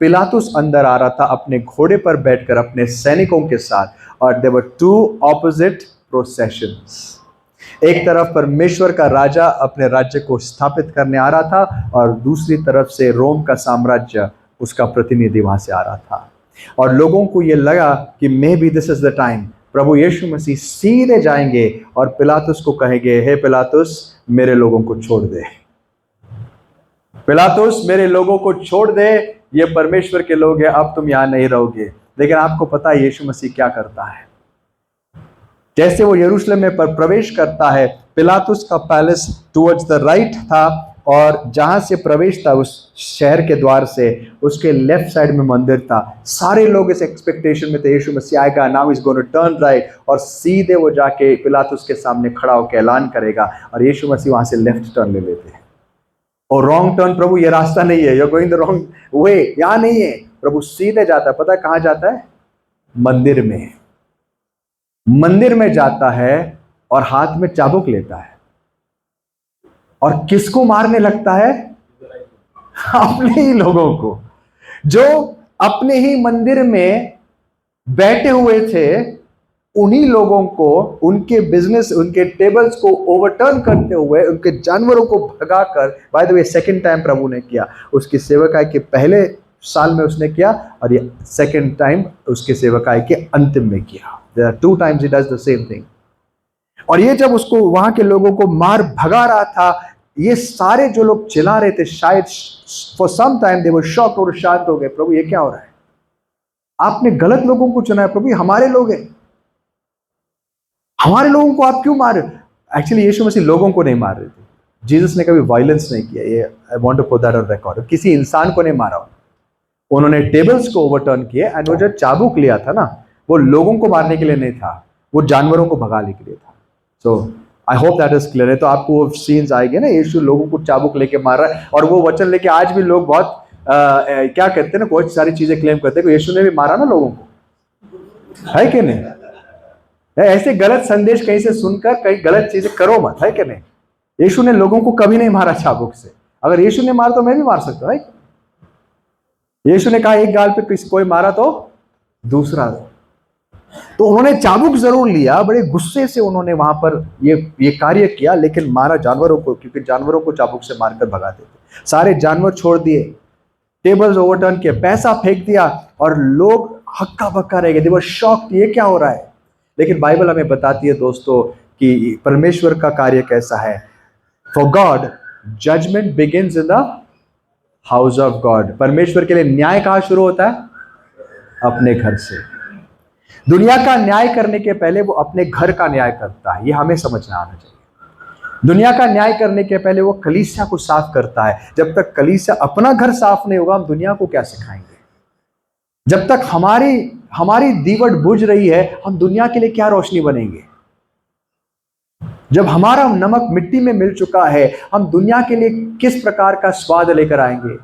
पिलातुस अंदर आ रहा था अपने घोड़े पर बैठकर अपने सैनिकों के साथ, और there were two opposite processions. एक तरफ परमेश्वर का राजा अपने राज्य को स्थापित करने आ रहा था और दूसरी तरफ से रोम का साम्राज्य, उसका प्रतिनिधि वहां से आ रहा था। और लोगों को यह लगा कि maybe this is the time, प्रभु यीशु मसीह सीधे जाएंगे और पिलातुस को कहेंगे, हे पिलातुस मेरे लोगों को छोड़ दे, पिलातुस मेरे लोगों को छोड़ दे, ये परमेश्वर के लोग हैं, अब तुम यहां नहीं रहोगे। लेकिन आपको पता है यीशु मसीह क्या करता है? जैसे वो यरूशलेम में प्रवेश करता है, पिलातुस का पैलेस टुवर्ड्स द राइट था, और जहां से प्रवेश था उस शहर के द्वार से, उसके लेफ्ट साइड में मंदिर था। सारे लोग इस एक्सपेक्टेशन में थे यीशु मसीह आएगा, now is going to turn right, और सीधे वो जाके पिलातुस के सामने खड़ा होकर ऐलान करेगा, और यीशु मसीह वहां से लेफ्ट टर्न ले लेते हैं। और रॉन्ग टर्न, प्रभु ये रास्ता नहीं है, you are going the wrong way, यहां नहीं है। प्रभु सीधे जाता है, पता है कहां जाता है? मंदिर में। मंदिर में जाता है और हाथ में चाबुक लेता है, और किसको मारने लगता है? अपने ही लोगों को, जो अपने ही मंदिर में बैठे हुए थे। उन्हीं लोगों को, उनके बिजनेस, उनके टेबल्स को ओवरटर्न करते हुए, उनके जानवरों को भगाकर, by the way second time प्रभु ने किया, उसकी सेवकाई के पहले साल में उसने किया, और ये सेकंड टाइम उसके सेवकाई के अंतिम में किया। There are 2 times he does the same thing। और ये जब उसको वहां के लोगों को मार भगा रहा था, ये सारे जो लोग चिल्ला रहे थे, शायद for some time they were shocked और शांत हो गए, प्रभु ये क्या हो रहा है? आपने गलत लोगों को चुना है प्रभु, हमारे लोग हैं, हमारे लोगों को आप क्यों मार रहे हो? एक्चुअली यीशु मसीह लोगों को नहीं मार रहे थे, जीसस ने कभी वायलेंस नहीं किया, ये I want to put that on record. किसी इंसान को नहीं मारा, उन्होंने टेबल्स को ओवरटर्न किए, एंड वो जो चाबुक लिया था ना, वो लोगों को मारने के लिए नहीं था, वो जानवरों को भगाने के लिए था। So I hope that is clear है। तो आपको वो सीन्स आएंगे ना, यीशु लोगों को चाबुक लेके मार रहा है, और वो वचन लेके आज भी लोग बहुत क्या कहते हैं ना, बहुत सारी चीजें क्लेम करते हैं कि यीशु ने भी मारा ना लोगों को, है कि नहीं? ऐसे गलत संदेश कहीं से सुनकर कहीं गलत चीजें करो मत, है कि नहीं? यीशु ने लोगों को कभी नहीं मारा चाबुक से। अगर यीशु ने मारा तो मैं भी मार सकता हूं, है? यीशु ने कहा एक गाल पे किसी कोई मारा तो दूसरा। तो उन्होंने चाबुक जरूर लिया, बड़े गुस्से से उन्होंने वहां पर ये कार्य किया, लेकिन मारा जानवरों को, क्योंकि जानवरों को चाबुक से मारकर भगाते थे। सारे जानवर छोड़ दिए, टेबल्स ओवरटर्न किए, पैसा फेंक दिया, और लोग हक्का बक्का रह गए, दे वर शॉक्ड, ये क्या हो रहा है? लेकिन बाइबल हमें बताती है दोस्तों कि परमेश्वर का कार्य कैसा है। For God judgment begins in the house of God. परमेश्वर के लिए न्याय कहां शुरू होता है? अपने घर से। दुनिया का न्याय करने के पहले वो अपने घर का न्याय करता है, ये हमें समझना आना चाहिए। दुनिया का न्याय करने के पहले वो कलीसिया को साफ करता है। जब तक कलीसिया अपना घर साफ नहीं होगा, हम दुनिया को क्या सिखाएंगे? जब तक हमारी दीवट बुझ रही है, हम दुनिया के लिए क्या रोशनी बनेंगे? जब हमारा नमक मिट्टी में मिल चुका है, हम दुनिया के लिए किस प्रकार का स्वाद लेकर आएंगे?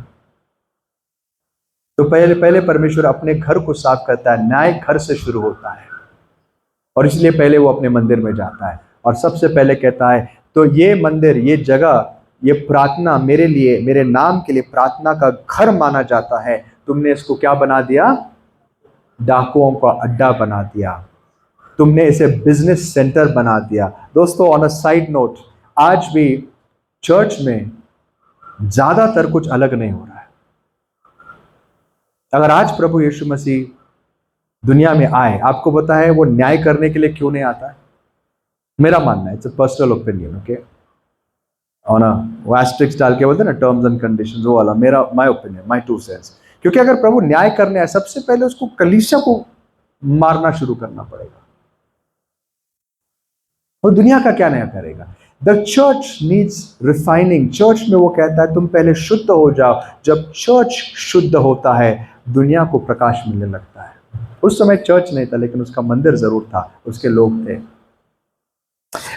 तो पहले परमेश्वर अपने घर को साफ करता है, न्याय घर से शुरू होता है, और इसलिए पहले वो अपने मंदिर में जाता है और सबसे पहले कहता है, तो ये मंदिर, ये जगह, ये प्रार्थना मेरे लिए, मेरे नाम के लिए प्रार्थना का घर माना जाता है, तुमने इसको क्या बना दिया? डाकुओं का अड्डा बना दिया, तुमने इसे बिजनेस सेंटर बना दिया। दोस्तों, ऑन अ साइड नोट, आज भी चर्च में ज्यादातर कुछ अलग नहीं हो रहा है। अगर आज प्रभु यीशु मसीह दुनिया में आए, आपको पता है वो न्याय करने के लिए क्यों नहीं आता है? मेरा मानना है, it's a personal opinion, okay, और ना वो एस्ट्रिक्स डाल के बोलते हैं ना, टर्म्स एंड कंडीशंस, वो वाला मेरा माय ओपिनियन, माय 2 cents। क्योंकि अगर प्रभु न्याय करने आए, सबसे पहले उसको कलीसिया को मारना शुरू करना पड़ेगा, और दुनिया का क्या नया करेगा? The church needs refining. Church में वो कहता है तुम पहले शुद्ध हो जाओ। जब चर्च शुद्ध होता है, दुनिया को प्रकाश मिलने लगता है। उस समय चर्च नहीं था, लेकिन उसका मंदिर जरूर था, उसके लोग थे।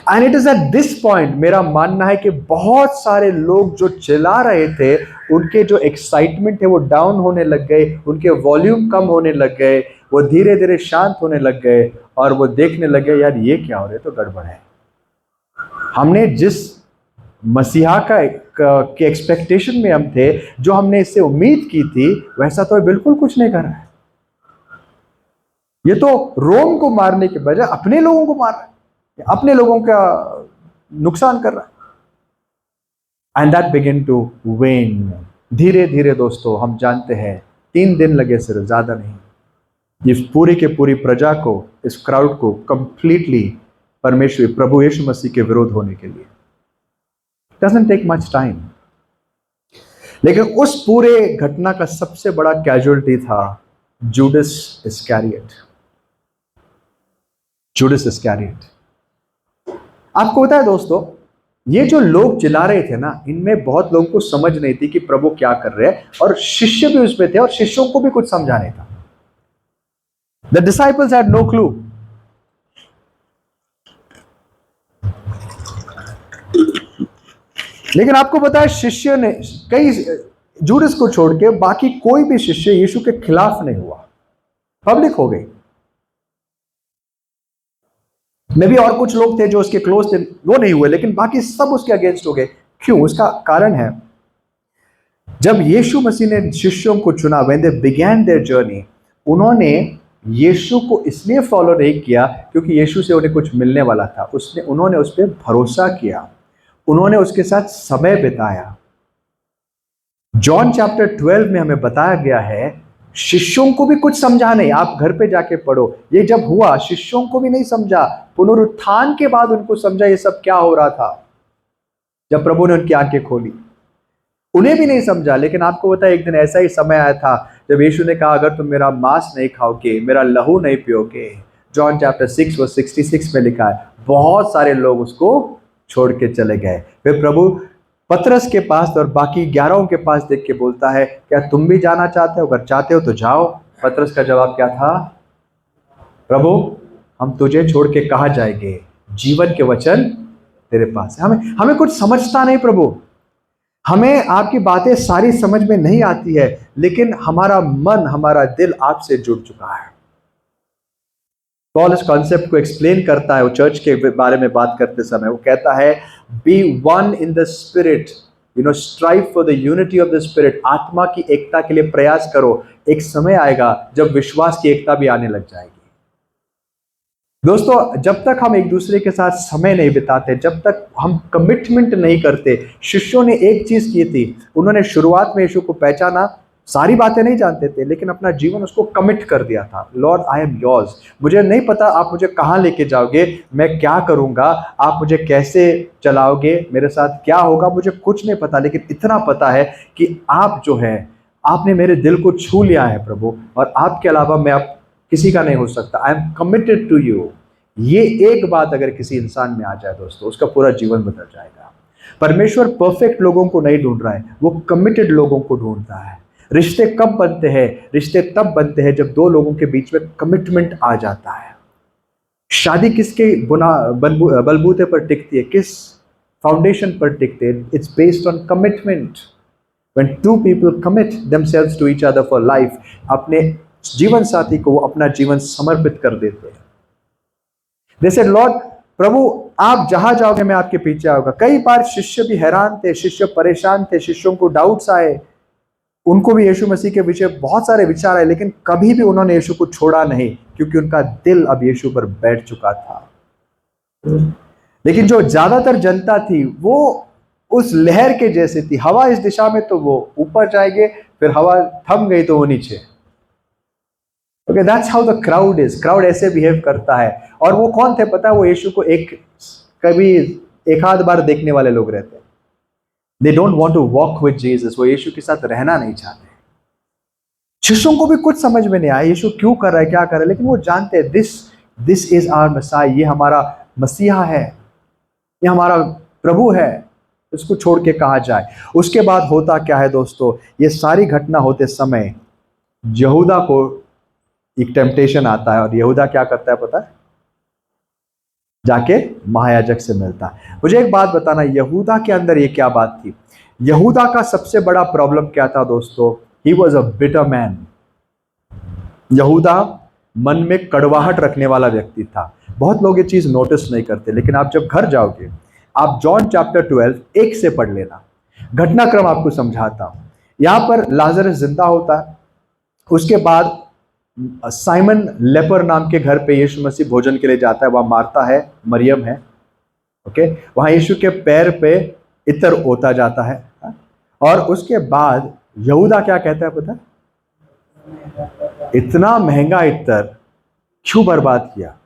And it is at this point, मेरा मानना है कि बहुत सारे लोग जो चिल्ला रहे थे, उनके जो एक्साइटमेंट है वो डाउन होने लग गए, उनके वॉल्यूम कम होने लग गए, वो धीरे धीरे शांत होने लग गए और वो देखने लगे यार ये क्या हो रहा है, तो गड़बड़ है। हमने जिस मसीहा के एक्सपेक्टेशन में हम थे, जो हमने इससे उम्मीद की थी, वैसा तो बिल्कुल कुछ नहीं कर रहा है। ये तो रोम को मारने के बजाय अपने लोगों को मार रहा है, अपने लोगों का नुकसान कर रहा है। And that begin to wane. धीरे धीरे दोस्तों हम जानते हैं 3 दिन लगे, सिर्फ, ज्यादा नहीं। इस पूरी के पूरी प्रजा को, इस क्राउड को कंप्लीटली परमेश्वर प्रभु यीशु मसीह के विरोध होने के लिए। Doesn't take much time. लेकिन उस पूरे घटना का सबसे बड़ा कैजुअलिटी था जूडस इस्करियोट। Judas Iscariot. आपको पता है दोस्तों, ये जो लोग चिल्ला रहे थे ना, इनमें बहुत लोगों को समझ नहीं थी कि प्रभु क्या कर रहे हैं, और शिष्य भी उसमें थे और शिष्यों को भी कुछ समझा नहीं था। The disciples had no clue. लेकिन आपको पता है शिष्य ने कई, जूडस को छोड़ के बाकी कोई भी शिष्य यीशु के खिलाफ नहीं हुआ, पब्लिक हो गई। मे भी और कुछ लोग थे जो उसके क्लोज थे, वो नहीं हुए, लेकिन बाकी सब उसके अगेंस्ट हो गए। क्यों? उसका कारण है, जब यीशु मसीह ने शिष्यों को चुना, when they began their journey, उन्होंने यीशु को इसलिए फॉलो नहीं किया क्योंकि यीशु से उन्हें कुछ मिलने वाला था। उन्होंने उस पर भरोसा किया, उन्होंने उसके साथ समय बिताया। जॉन चैप्टर 12 में हमें बताया गया है, शिष्यों को भी कुछ समझा नहीं। आप घर पे जाके पढ़ो, ये जब हुआ शिष्यों को भी नहीं समझा, पुनरुत्थान के बाद उनको समझा ये सब क्या हो रहा था। जब प्रभु ने उनकी आंखें खोली, उन्हें भी नहीं समझा। लेकिन आपको पता है, एक दिन ऐसा ही समय आया था जब यीशु ने कहा, अगर तुम मेरा मांस नहीं खाओगे, मेरा लहू नहीं पियोगे। जॉन चैप्टर 6 वर्स 66 में लिखा है। बहुत सारे लोग उसको छोड़ के चले गए। फिर प्रभु पतरस के पास और बाकी 11 के पास देख के बोलता है, क्या तुम भी जाना चाहते हो? अगर चाहते हो तो जाओ। पतरस का जवाब क्या था? प्रभु, हम तुझे छोड़ के कहाँ जाएंगे? जीवन के वचन तेरे पास है। हमें कुछ समझता नहीं प्रभु, हमें आपकी बातें सारी समझ में नहीं आती है, लेकिन हमारा मन, हमारा दिल आपसे जुड़ चुका है। पॉल इस कॉन्सेप्ट को एक्सप्लेन करता है, वो चर्च के बारे में बात करते समय वो कहता है, be one in the spirit, strive for the unity of the spirit. आत्मा की एकता के लिए प्रयास करो। एक समय आएगा जब विश्वास की एकता भी आने लग जाएगी। दोस्तों, जब तक हम एक दूसरे के साथ समय नहीं बिताते, जब तक हम कमिटमेंट नहीं करते। शिष्यों ने एक चीज की थी, उन्होंने शुरुआत में यीशु को पहचाना, सारी बातें नहीं जानते थे, लेकिन अपना जीवन उसको कमिट कर दिया था। Lord, I am yours. मुझे नहीं पता आप मुझे कहाँ लेके जाओगे, मैं क्या करूंगा, आप मुझे कैसे चलाओगे, मेरे साथ क्या होगा, मुझे कुछ नहीं पता, लेकिन इतना पता है कि आप जो है, आपने मेरे दिल को छू लिया है प्रभु, और आपके अलावा मैं अब किसी का नहीं हो सकता। I am committed to you. ये एक बात अगर किसी इंसान में आ जाए दोस्तों, उसका पूरा जीवन बदल जाएगा। परमेश्वर परफेक्ट लोगों को नहीं ढूंढ रहा है, वो कमिटेड लोगों को ढूंढता है। रिश्ते कब बनते हैं? रिश्ते तब बनते हैं जब दो लोगों के बीच में कमिटमेंट आ जाता है। शादी किसके बलबूते पर टिकती है, किस फाउंडेशन पर टिकते हैं? It's based on commitment. When two people commit themselves to each other for life, अपने जीवन साथी को वो अपना जीवन समर्पित कर देते हैं। They said, लॉर्ड, प्रभु आप जहां जाओगे मैं आपके पीछे आऊंगा। कई बार शिष्य भी हैरान थे, शिष्य परेशान थे, शिष्यों को डाउट्स आए, उनको भी यीशु मसीह के विषय बहुत सारे विचार आए, लेकिन कभी भी उन्होंने यीशु को छोड़ा नहीं, क्योंकि उनका दिल अब यीशु पर बैठ चुका था। लेकिन जो ज्यादातर जनता थी वो उस लहर के जैसे थी, हवा इस दिशा में तो वो ऊपर जाएंगे, फिर हवा थम गई तो वो नीचे। Okay, that's how the crowd is. Crowd ऐसे बिहेव करता है। और वो कौन थे पता है? वो यीशु को कभी एक आध बार देखने वाले लोग रहते हैं। They don't want to walk with Jesus. वो यीशु के साथ रहना नहीं चाहते। शिष्यों को भी कुछ समझ में नहीं आया यीशु क्यों कर रहा है, क्या कर रहा है, लेकिन वो जानते हैं दिस इज आवर मसाई, ये हमारा मसीहा है, ये हमारा प्रभु है, इसको छोड़ के कहाँ जाए। उसके बाद होता क्या है दोस्तों, ये सारी घटना होते समय यहूदा को एक टेम्पटेशन आता है, और यहूदा क्या करता है पता है? जाके महायाजक से मिलता है। मुझे एक बात बताना, यहूदा के अंदर ये क्या बात थी? यहूदा का सबसे बड़ा प्रॉब्लम क्या था दोस्तों? He was a bitter man. यहूदा मन में कड़वाहट रखने वाला व्यक्ति था। बहुत लोग ये चीज नोटिस नहीं करते, लेकिन आप जब घर जाओगे, आप जॉन चैप्टर 12 1 से पढ़ लेना। घटनाक्रम आपको समझाता हूं। यहां पर लाजरस जिंदा होता है। उसके बाद साइमन लेपर नाम के घर पे यीशु मसीह भोजन के लिए जाता है। वहां मार्ता है, मरियम है, ओके। वहां यीशु के पैर पे इत्र होता जाता है। और उसके बाद यहूदा क्या कहता है पता है? इतना महंगा इत्र क्यों बर्बाद किया?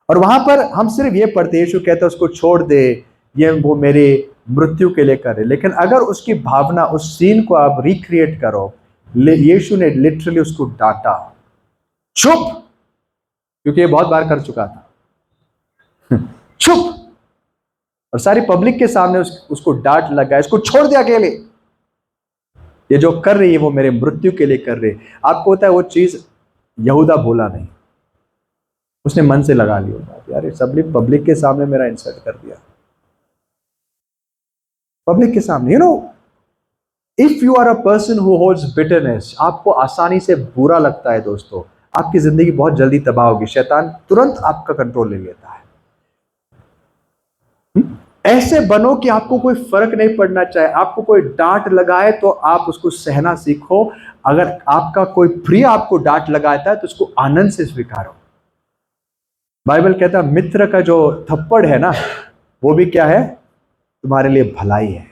और वहां पर हम सिर्फ ये पढ़ते, यीशु कहता है उसको छोड़ दे, ये वो मेरे मृत्यु के लिए करे। लेकिन अगर उसकी भावना, उस सीन को आप रिक्रिएट करो, यीशु ने लिटरली उसको डांटा, चुप, क्योंकि ये बहुत बार कर चुका था। चुप। और सारी पब्लिक के सामने उसको डांट लगा, इसको छोड़ दिया अकेले, ये जो कर रही है वो मेरे मृत्यु के लिए कर रही है। आपको होता है वो चीज यहूदा बोला नहीं, उसने मन से लगा लिया, यार सब पब्लिक के सामने मेरा इंसल्ट कर दिया, पब्लिक के सामने। You know, if you are a person who holds bitterness, आपको आसानी से बुरा लगता है दोस्तों, आपकी जिंदगी बहुत जल्दी तबाह होगी। शैतान तुरंत आपका कंट्रोल ले लेता है। ऐसे बनो कि आपको कोई फर्क नहीं पड़ना चाहिए। आपको कोई डांट लगाए तो आप उसको सहना सीखो। अगर आपका कोई प्रिय आपको डांट लगाता है तो उसको आनंद से स्वीकारो। बाइबल कहता है मित्र का जो थप्पड़ है ना, वो भी क्या है? तुम्हारे लिए भलाई है।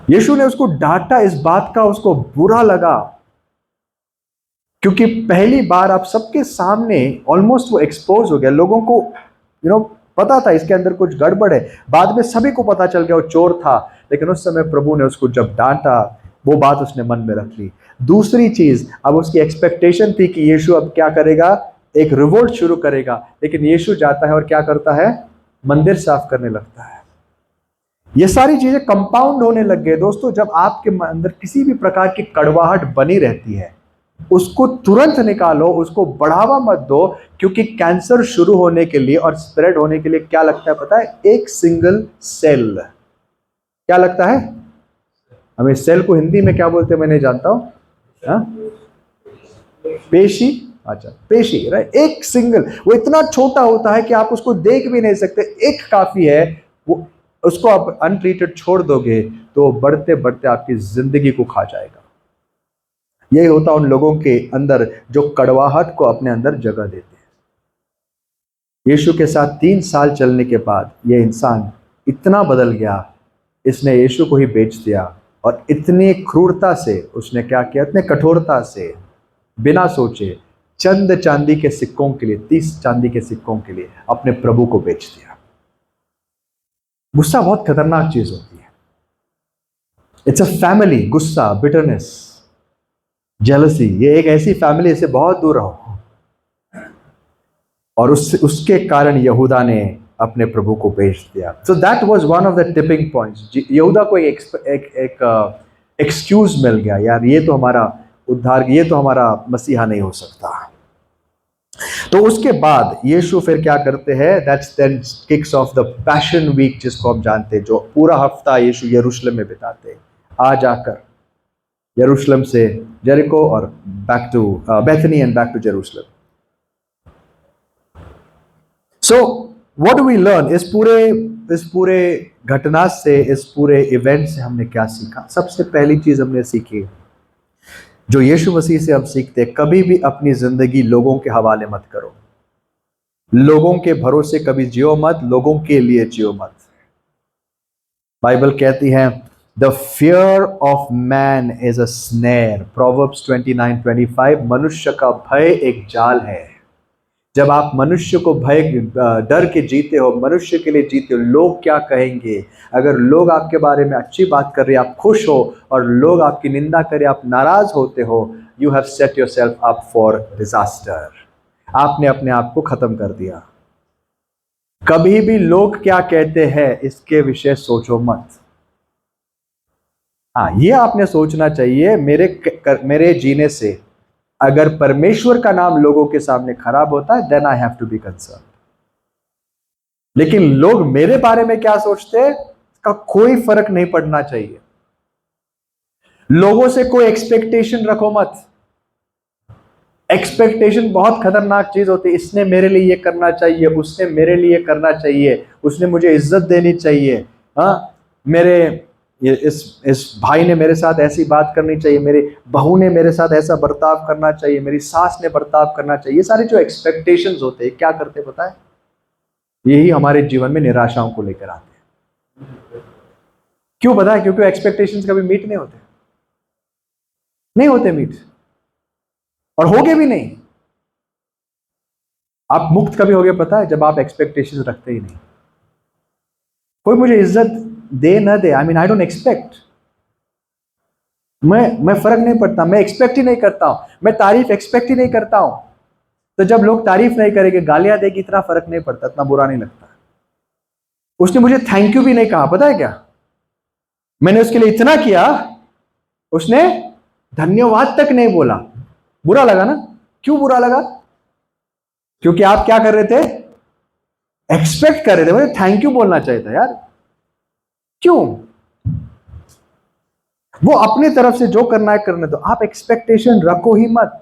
यीशु ने उसको डांटा, इस बात का उसको बुरा लगा, क्योंकि पहली बार आप सबके सामने ऑलमोस्ट वो एक्सपोज हो गया। लोगों को पता था इसके अंदर कुछ गड़बड़ है। बाद में सभी को पता चल गया वो चोर था, लेकिन उस समय प्रभु ने उसको जब डांटा, वो बात उसने मन में रख ली। दूसरी चीज, अब उसकी एक्सपेक्टेशन थी कि यीशु अब क्या करेगा, एक रिवोल्ट शुरू करेगा। लेकिन यीशु जाता है और क्या करता है? मंदिर साफ करने लगता है। ये सारी चीजें कंपाउंड होने लग गए दोस्तों। जब आपके अंदर किसी भी प्रकार की कड़वाहट बनी रहती है, उसको तुरंत निकालो, उसको बढ़ावा मत दो, क्योंकि कैंसर शुरू होने के लिए और स्प्रेड होने के लिए क्या लगता है पता है? एक सिंगल सेल। क्या लगता है? हमें सेल को हिंदी में क्या बोलते हैं मैं नहीं जानता हूं। पेशी। अच्छा, पेशी, राइट। एक सिंगल, वो इतना छोटा होता है कि आप उसको देख भी नहीं सकते, एक काफी है। वो उसको आप अनट्रीटेड छोड़ दोगे तो बढ़ते बढ़ते आपकी जिंदगी को खा जाएगा। यही होता उन लोगों के अंदर जो कड़वाहट को अपने अंदर जगह देते हैं। यीशु के साथ 3 साल चलने के बाद यह इंसान इतना बदल गया, इसने यीशु को ही बेच दिया। और इतनी क्रूरता से उसने क्या किया, इतने कठोरता से, बिना सोचे चंद चांदी के सिक्कों के लिए, 30 चांदी के सिक्कों के लिए अपने प्रभु को बेच दिया। गुस्सा बहुत खतरनाक चीज होती है। It's a family. गुस्सा, बिटरनेस, जेलसी, ये एक ऐसी फैमिली से बहुत दूर रहो। और उसके कारण यहूदा ने अपने प्रभु को बेच दिया। So that was one of the tipping points. यहूदा को एक एक्सक्यूज मिल गया, यार ये तो हमारा उद्धार, ये तो हमारा मसीहा नहीं हो सकता। तो उसके बाद यीशु फिर क्या करते हैं? That's then kicks off the Passion Week, जिसको हम जानते हैं, जो पूरा हफ्ता यीशु यरूशलेम में बिताते हैं। आ जाकर यरूशलेम से जेरिको और back to Bethany and back to Jerusalem. So what do we learn? इस पूरे घटना से, इस पूरे इवेंट से हमने क्या सीखा? सबसे पहली चीज हमने सीखी, जो यीशु मसीह से हम सीखते हैं, कभी भी अपनी जिंदगी लोगों के हवाले मत करो। लोगों के भरोसे कभी जियो मत, लोगों के लिए जियो मत। बाइबल कहती है the fear of man is a snare. Proverbs 29:25, मनुष्य का भय एक जाल है। जब आप मनुष्य को भय, डर के जीते हो, मनुष्य के लिए जीते हो, लोग क्या कहेंगे? अगर लोग आपके बारे में अच्छी बात कर रहे हैं, आप खुश हो, और लोग आपकी निंदा करें, आप नाराज होते हो, you have set yourself up for disaster. आपने अपने आप को खत्म कर दिया। कभी भी लोग क्या कहते हैं इसके विषय सोचो मत। हाँ, ये आपने सोचना चाहिए, मेरे जीने से अगर परमेश्वर का नाम लोगों के सामने खराब होता है, then I have to be concern. लेकिन लोग मेरे बारे में क्या सोचते हैं, इसका कोई फर्क नहीं पड़ना चाहिए। लोगों से कोई एक्सपेक्टेशन रखो मत। एक्सपेक्टेशन बहुत खतरनाक चीज होती है। इसने मेरे लिए ये करना चाहिए, उसने मेरे लिए करना चाहिए, उसने मुझे इज्जत देनी चाहिए, हाँ मेरे इस भाई ने मेरे साथ ऐसी बात करनी चाहिए, मेरी बहू ने मेरे साथ ऐसा बर्ताव करना चाहिए, मेरी सास ने बर्ताव करना चाहिए। ये सारे जो एक्सपेक्टेशंस होते हैं क्या करते पता है, यही हमारे जीवन में निराशाओं को लेकर आते हैं। क्यों पता है? क्योंकि एक्सपेक्टेशंस कभी मीट नहीं होते, नहीं होते मीट, और होगे भी नहीं। आप मुक्त कभी होगे पता है? जब आप एक्सपेक्टेशंस रखते ही नहीं। कोई मुझे इज्जत दे ना दे, आई डोंट एक्सपेक्ट, मैं फर्क नहीं पड़ता, मैं एक्सपेक्ट ही नहीं करता हूं, मैं तारीफ एक्सपेक्ट ही नहीं करता हूं। तो जब लोग तारीफ नहीं करेंगे, गालियां देगी, इतना फर्क नहीं पड़ता, इतना बुरा नहीं लगता। उसने मुझे थैंक यू भी नहीं कहा, पता है क्या? मैंने उसके लिए इतना किया, उसने धन्यवाद तक नहीं बोला। बुरा लगा ना? क्यों बुरा लगा? क्योंकि आप क्या कर रहे थे? एक्सपेक्ट कर रहे थे, मुझे थैंक यू बोलना चाहिए था यार। क्यों? वो अपनी तरफ से जो करना है करने दो, आप एक्सपेक्टेशन रखो ही मत।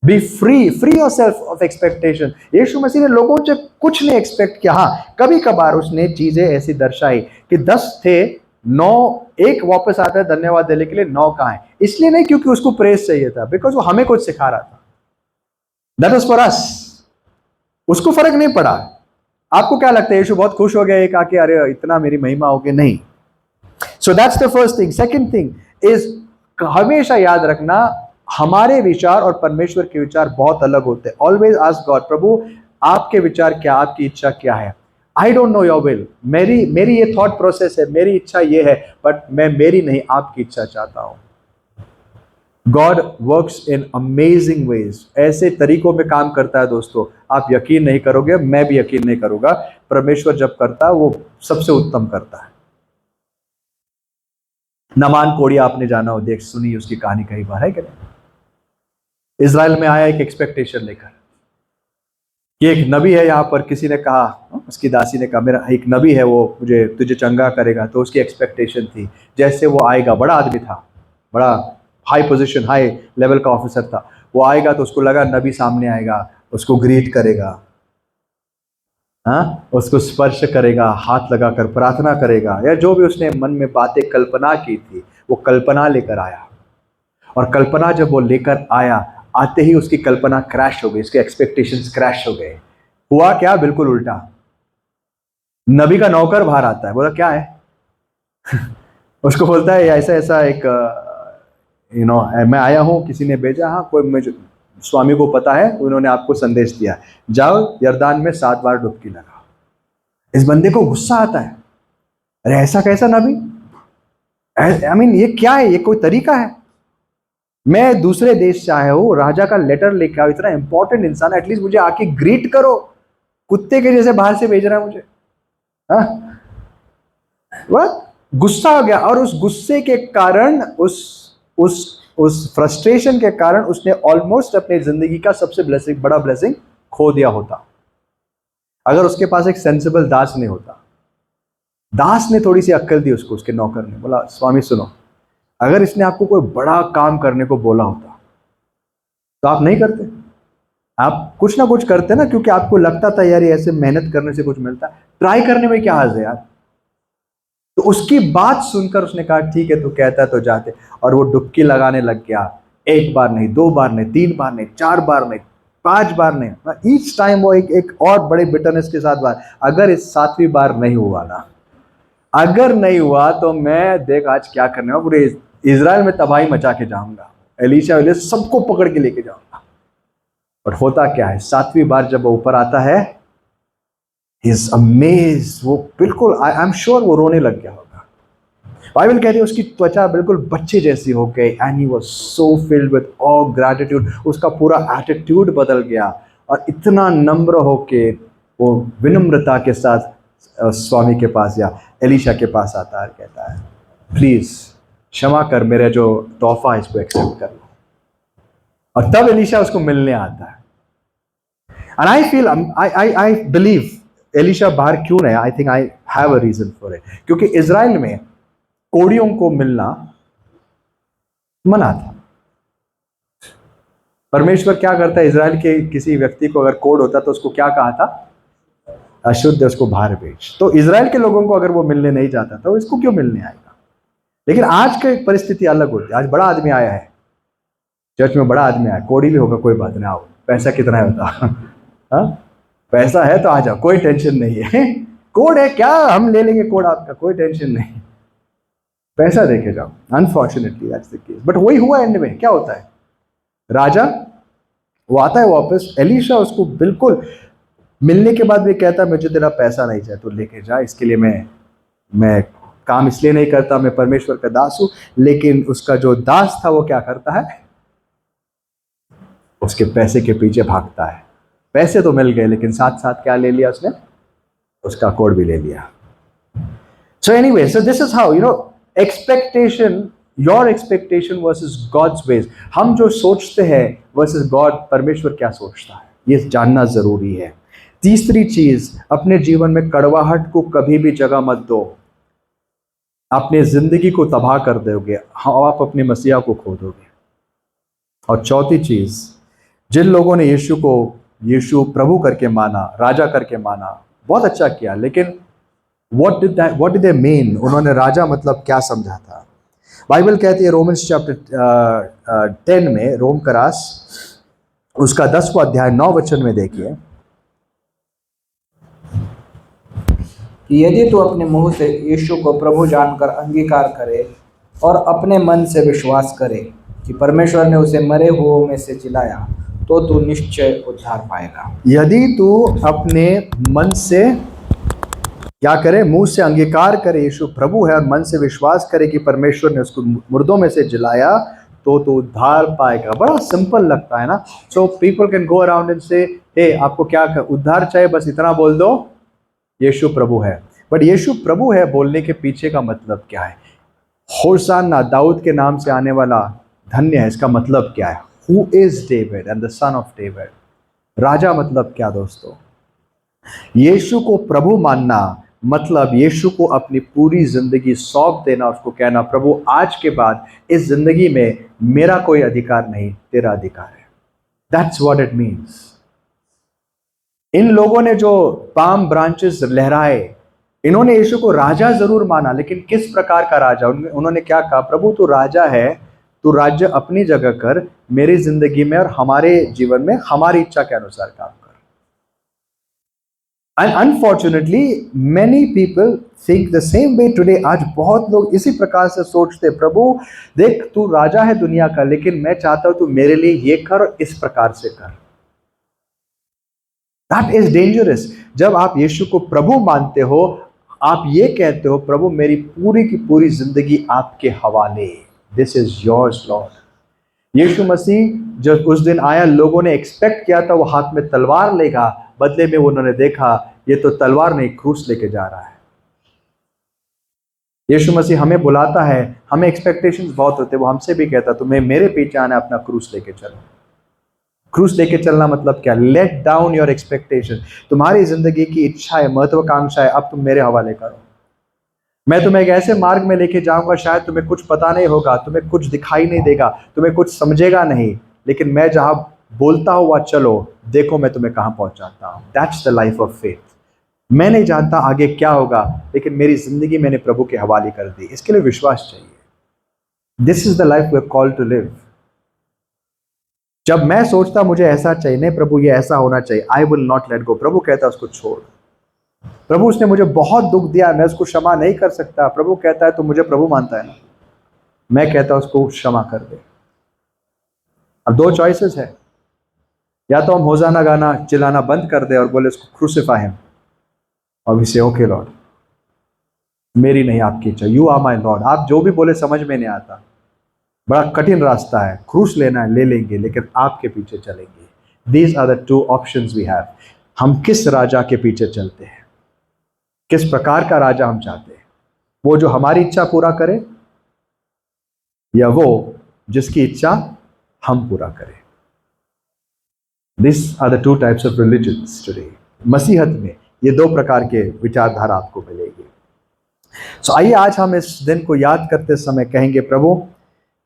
Be free yourself of expectation. Yeshu Masih ने लोगों से कुछ नहीं एक्सपेक्ट किया। हाँ, कभी कभार उसने चीजें ऐसी दर्शाई कि 10 थे, 9, एक वापस आता है धन्यवाद देने के लिए, 9 कहां है? इसलिए नहीं क्योंकि उसको प्रेज चाहिए था, बिकॉज वो हमें कुछ सिखा रहा था। That was for us. उसको फर्क नहीं पड़ा। आपको क्या लगता है यीशु बहुत खुश हो गया एक आके, अरे इतना मेरी महिमा हो गई? नहीं। So that's the first thing. Second thing is, हमेशा याद रखना हमारे विचार और परमेश्वर के विचार बहुत अलग होते हैं। ऑलवेज आस्क गॉड, प्रभु आपके विचार क्या, आपकी इच्छा क्या है? I don't know your will, मेरी ये थॉट प्रोसेस है, मेरी इच्छा ये है, बट मैं मेरी नहीं आपकी इच्छा चाहता हूं। God works in amazing ways, ऐसे तरीकों में काम करता है दोस्तों, आप यकीन नहीं करोगे, मैं भी यकीन नहीं करूंगा। परमेश्वर जब करता है वो सबसे उत्तम करता है। नमान कोड़िया आपने जाना हो, देख सुनी उसकी कहानी कई बार, है कि नहीं? इज़राइल में आया एक एक्सपेक्टेशन लेकर कि एक नबी है यहाँ पर। किसी ने कहा, उसकी दासी ने कहा मेरा एक नबी है, वो मुझे तुझे चंगा करेगा। तो उसकी एक्सपेक्टेशन थी जैसे वो आएगा, बड़ा आदमी था, बड़ा हाई पोजीशन, हाई लेवल का ऑफिसर था, वो आएगा तो उसको लगा नबी सामने आएगा, उसको ग्रीट करेगा, हाँ उसको स्पर्श करेगा, हाथ लगाकर प्रार्थना करेगा, या जो भी उसने मन में बातें कल्पना की थी वो कल्पना लेकर आया। और कल्पना जब वो लेकर आया, आते ही उसकी कल्पना क्रैश हो गई, उसके एक्सपेक्टेशंस क्रैश हो गए। हुआ क्या? बिल्कुल उल्टा। नबी का नौकर बाहर आता है, बोला क्या है? उसको बोलता है ऐसा ऐसा एक मैं आया हूं, किसी ने भेजा, हाँ कोई मुझे स्वामी को पता है, उन्होंने आपको संदेश दिया, जाओ यरदान में 7 बार डुबकी लगाओ। इस बंदे को गुस्सा आता है, अरे ऐसा कैसा नबी? ये क्या है? ये कोई तरीका है? मैं दूसरे देश से आया हूँ, राजा का लेटर लेके आओ, इतना इंपॉर्टेंट इंसान, एटलीस्ट मुझे आके ग्रीट करो, कुत्ते के जैसे बाहर से भेज रहा है मुझे। हाँ, वह गुस्सा हो गया, और उस गुस्से के कारण, उस फ्रस्ट्रेशन के कारण उसने ऑलमोस्ट अपनी जिंदगी का सबसे बड़ा ब्लेसिंग खो दिया होता, अगर उसके पास एक सेंसिबल दास नहीं होता। दास ने थोड़ी सी अक्ल दी उसको, उसके नौकर ने बोला, स्वामी सुनो, अगर इसने आपको कोई बड़ा काम करने को बोला होता तो आप नहीं करते, आप कुछ ना कुछ करते ना, क्योंकि आपको लगता था यार ऐसे मेहनत करने से कुछ मिलता है, ट्राई करने में क्या हर्ज है यार। तो उसकी बात सुनकर उसने कहा ठीक है, तू कहता है तो जाते। और वो डुबकी लगाने लग गया, 1 बार नहीं, 2 बार नहीं, 3 बार नहीं, 4 बार नहीं, 5 बार नहीं, ईच टाइम वो एक और बड़े बिटरनेस के साथ बार। अगर इस 7वीं बार नहीं हुआ ना, अगर नहीं हुआ तो मैं देख आज क्या करने वाला, पूरे इजराइल में तबाही मचा के जाऊंगा, एलीशा सबको पकड़ के लेके जाऊंगा। और होता क्या है, 7वीं बार जब वो ऊपर आता है, ही इज अमेज्ड, वो बिल्कुल आई एम श्योर वो रोने लग गया होगा। बाइबल कहती है उसकी त्वचा बिल्कुल बच्चे जैसी हो गई, and he was so filled with all gratitude, उसका पूरा एटीट्यूड बदल गया, और इतना नम्र होके वो विनम्रता के साथ स्वामी के पास या एलीशा के पास आता है, कहता है प्लीज क्षमा कर, मेरा जो तोहफा है इसको एक्सेप्ट कर लो। और तब एलीशा उसको मिलने आता है। And I feel, I believe Elisha बाहर क्यों नहीं, I think I have a reason for it, क्योंकि इजराइल में कोड़ियों को मिलना मना था। परमेश्वर क्या करता है, इजराइल के किसी व्यक्ति को अगर कोढ़ होता तो उसको क्या कहा था, अशुद्ध, उसको बाहर भेज। तो इजराइल के लोगों को अगर वो मिलने नहीं जाता तो इसको क्यों मिलने आएगा। लेकिन आज की परिस्थिति अलग होती है। आज बड़ा आदमी आया है चर्च में, बड़ा आदमी आया, कोढ़ी भी होगा कोई बात नहीं, आओ, पैसा कितना है बता हाँ, पैसा है तो आ जाओ, कोई टेंशन नहीं है कोढ़ है क्या, हम ले लेंगे कोढ़ आपका, कोई टेंशन नहीं, पैसा देके जाओ। Unfortunately that's the case. But वही हुआ एंड में। क्या होता है, राजा वो आता है वापस, एलीशा उसको बिल्कुल मिलने के बाद भी कहता है मुझे तेरा पैसा नहीं चाहिए, तो लेके जा, इसके लिए मैं काम इसलिए नहीं करता, मैं परमेश्वर का दास हूं। लेकिन उसका जो दास था वो क्या करता है, उसके पैसे के पीछे भागता है। पैसे तो मिल गए लेकिन साथ साथ क्या ले लिया उसने, उसका कोढ़ भी ले लिया। So anyway, so this is how expectation, your expectation versus God's ways. हम जो सोचते हैं वर्सेस गॉड, परमेश्वर क्या सोचता है, ये जानना जरूरी है। तीसरी चीज, अपने जीवन में कड़वाहट को कभी भी जगह मत दो, अपनी जिंदगी को तबाह कर दोगे, आप अपने मसीहा को खो दोगे। और चौथी चीज, जिन लोगों ने यीशु प्रभु करके माना, राजा करके माना, बहुत अच्छा किया, लेकिन व्हाट डिड दे मीन, उन्होंने राजा मतलब क्या समझा था। बाइबल कहती है रोमन्स चैप्टर 10 में, रोम करास उसका 10वां अध्याय 9 वचन में देखिए कि यदि तू अपने मुंह से यीशु को प्रभु जानकर अंगीकार करे और अपने मन से विश्वास करे कि परमेश्वर ने उसे मरे हुओं में से जिलाया, तो तू निश्चय उद्धार पाएगा। यदि तू अपने मन से क्या करे, मुंह से अंगीकार करे यीशु प्रभु है और मन से विश्वास करे कि परमेश्वर ने उसको मुर्दों में से जिलाया, तो उद्धार पाएगा। बड़ा सिंपल लगता है ना। So people can go around and से, हे आपको क्या उद्धार चाहिए, बस इतना बोल दो यीशु प्रभु है। बट यीशु प्रभु है बोलने के पीछे का मतलब क्या है। होशाना, दाऊद के नाम से आने वाला धन्य है, इसका मतलब क्या है, who is David and the son of David. राजा मतलब क्या दोस्तों, यीशु को प्रभु मानना मतलब यीशु को अपनी पूरी जिंदगी सौंप देना, उसको कहना प्रभु आज के बाद इस जिंदगी में मेरा कोई अधिकार नहीं, तेरा अधिकार है। That's what it means. इन लोगों ने जो पाम ब्रांचेस लहराए, इन्होंने यीशु को राजा जरूर माना, लेकिन किस प्रकार का राजा, उन्होंने क्या कहा, प्रभु तू राजा है, तू राज्य अपनी जगह कर, मेरी जिंदगी में और हमारे जीवन में हमारी इच्छा के अनुसार काम कर। And unfortunately many people think the same way today. आज बहुत लोग इसी प्रकार से सोचते, प्रभु देख तू राजा है दुनिया का, लेकिन मैं चाहता हूं तू मेरे लिए ये कर और इस प्रकार से कर। That is dangerous. जब आप यीशु को प्रभु मानते हो, आप ये कहते हो प्रभु मेरी पूरी की पूरी जिंदगी आपके हवाले, दिस इज योर्स लॉर्ड। यीशु मसीह जब उस दिन आया, लोगों ने एक्सपेक्ट किया था वो हाथ में तलवार लेगा, बदले में उन्होंने देखा ये तो तलवार नहीं क्रूस लेके जा रहा है। यीशु मसीह हमें बुलाता है, हमें एक्सपेक्टेशंस बहुत होते हैं, वो हमसे भी कहता तुम्हें मेरे पीछे आना, अपना क्रूस लेके चलो। क्रूस लेके चलना मतलब क्या, लेट डाउन योर एक्सपेक्टेशन। तुम्हारी जिंदगी की इच्छाएं, महत्वाकांक्षाएं अब तुम मेरे हवाले करो। मैं तुम्हें एक ऐसे मार्ग में लेके जाऊंगा, शायद तुम्हें कुछ पता नहीं होगा, तुम्हें कुछ दिखाई नहीं देगा, तुम्हें कुछ समझेगा नहीं, लेकिन मैं जहां बोलता हूं वहां चलो, देखो मैं तुम्हें कहां पहुंचाता हूं। That's the life of faith. मैं नहीं जानता आगे क्या होगा, लेकिन मेरी जिंदगी मैंने प्रभु के हवाले कर दी, इसके लिए विश्वास चाहिए। This is the life we are called to live. जब मैं सोचता मुझे ऐसा चाहिए, नहीं प्रभु ये ऐसा होना चाहिए, I will not let go. प्रभु कहता है उसको छोड़। प्रभु उसने मुझे बहुत दुख दिया, मैं उसको क्षमा नहीं कर सकता। प्रभु कहता है तो मुझे प्रभु मानता है ना, मैं कहता हूं उसको क्षमा कर दे। अब दो चॉइसेस है, या तो हम होजाना गाना चिल्लाना बंद कर दे और बोले उसको क्रूसिफाई हिम, और वी से ओके लॉर्ड मेरी नहीं आपकी इच्छा, यू आर माय लॉर्ड। आप जो भी बोले समझ में नहीं आता, बड़ा कठिन रास्ता है, क्रूस लेना है ले लेंगे, लेकिन आपके पीछे चलेंगे। These are the two options we have. हम किस राजा के पीछे चलते हैं, किस प्रकार का राजा हम चाहते हैं, वो जो हमारी इच्छा पूरा करे या वो जिसकी इच्छा हम पूरा करें। This are the two types of religions today. मसीहत में ये दो प्रकार के विचारधारा आपको मिलेगी। सो आइए आज हम इस दिन को याद करते समय कहेंगे प्रभु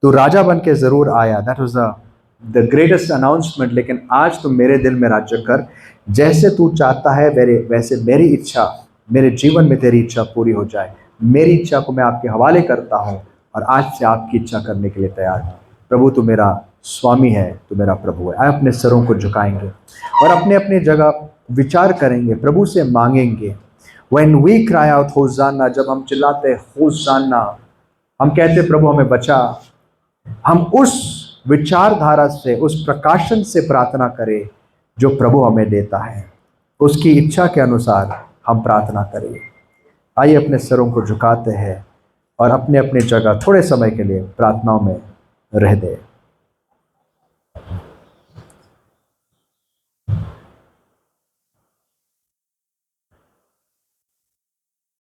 तू राजा बन के जरूर आया। That was the the greatest announcement, लेकिन आज तुम मेरे दिल में राज्य कर, जैसे तू चाहता है वैसे मेरी इच्छा, मेरे जीवन में तेरी इच्छा पूरी हो जाए। मेरी इच्छा को मैं आपके हवाले करता हूँ और आज से आपकी इच्छा करने के लिए तैयार हूँ। प्रभु तू मेरा स्वामी है, तू मेरा प्रभु है। आए अपने सरों को झुकाएंगे और अपने अपने जगह विचार करेंगे, प्रभु से मांगेंगे। When we cry out होसाना, जब हम चिल्लाते होसाना, हम कहते प्रभु हमें बचा, हम उस विचारधारा से, उस प्रकाशन से प्रार्थना करें जो प्रभु हमें देता है, उसकी इच्छा के अनुसार हम प्रार्थना करें। आइए अपने सरों को झुकाते हैं और अपने अपने जगह थोड़े समय के लिए प्रार्थनाओं में रह दें।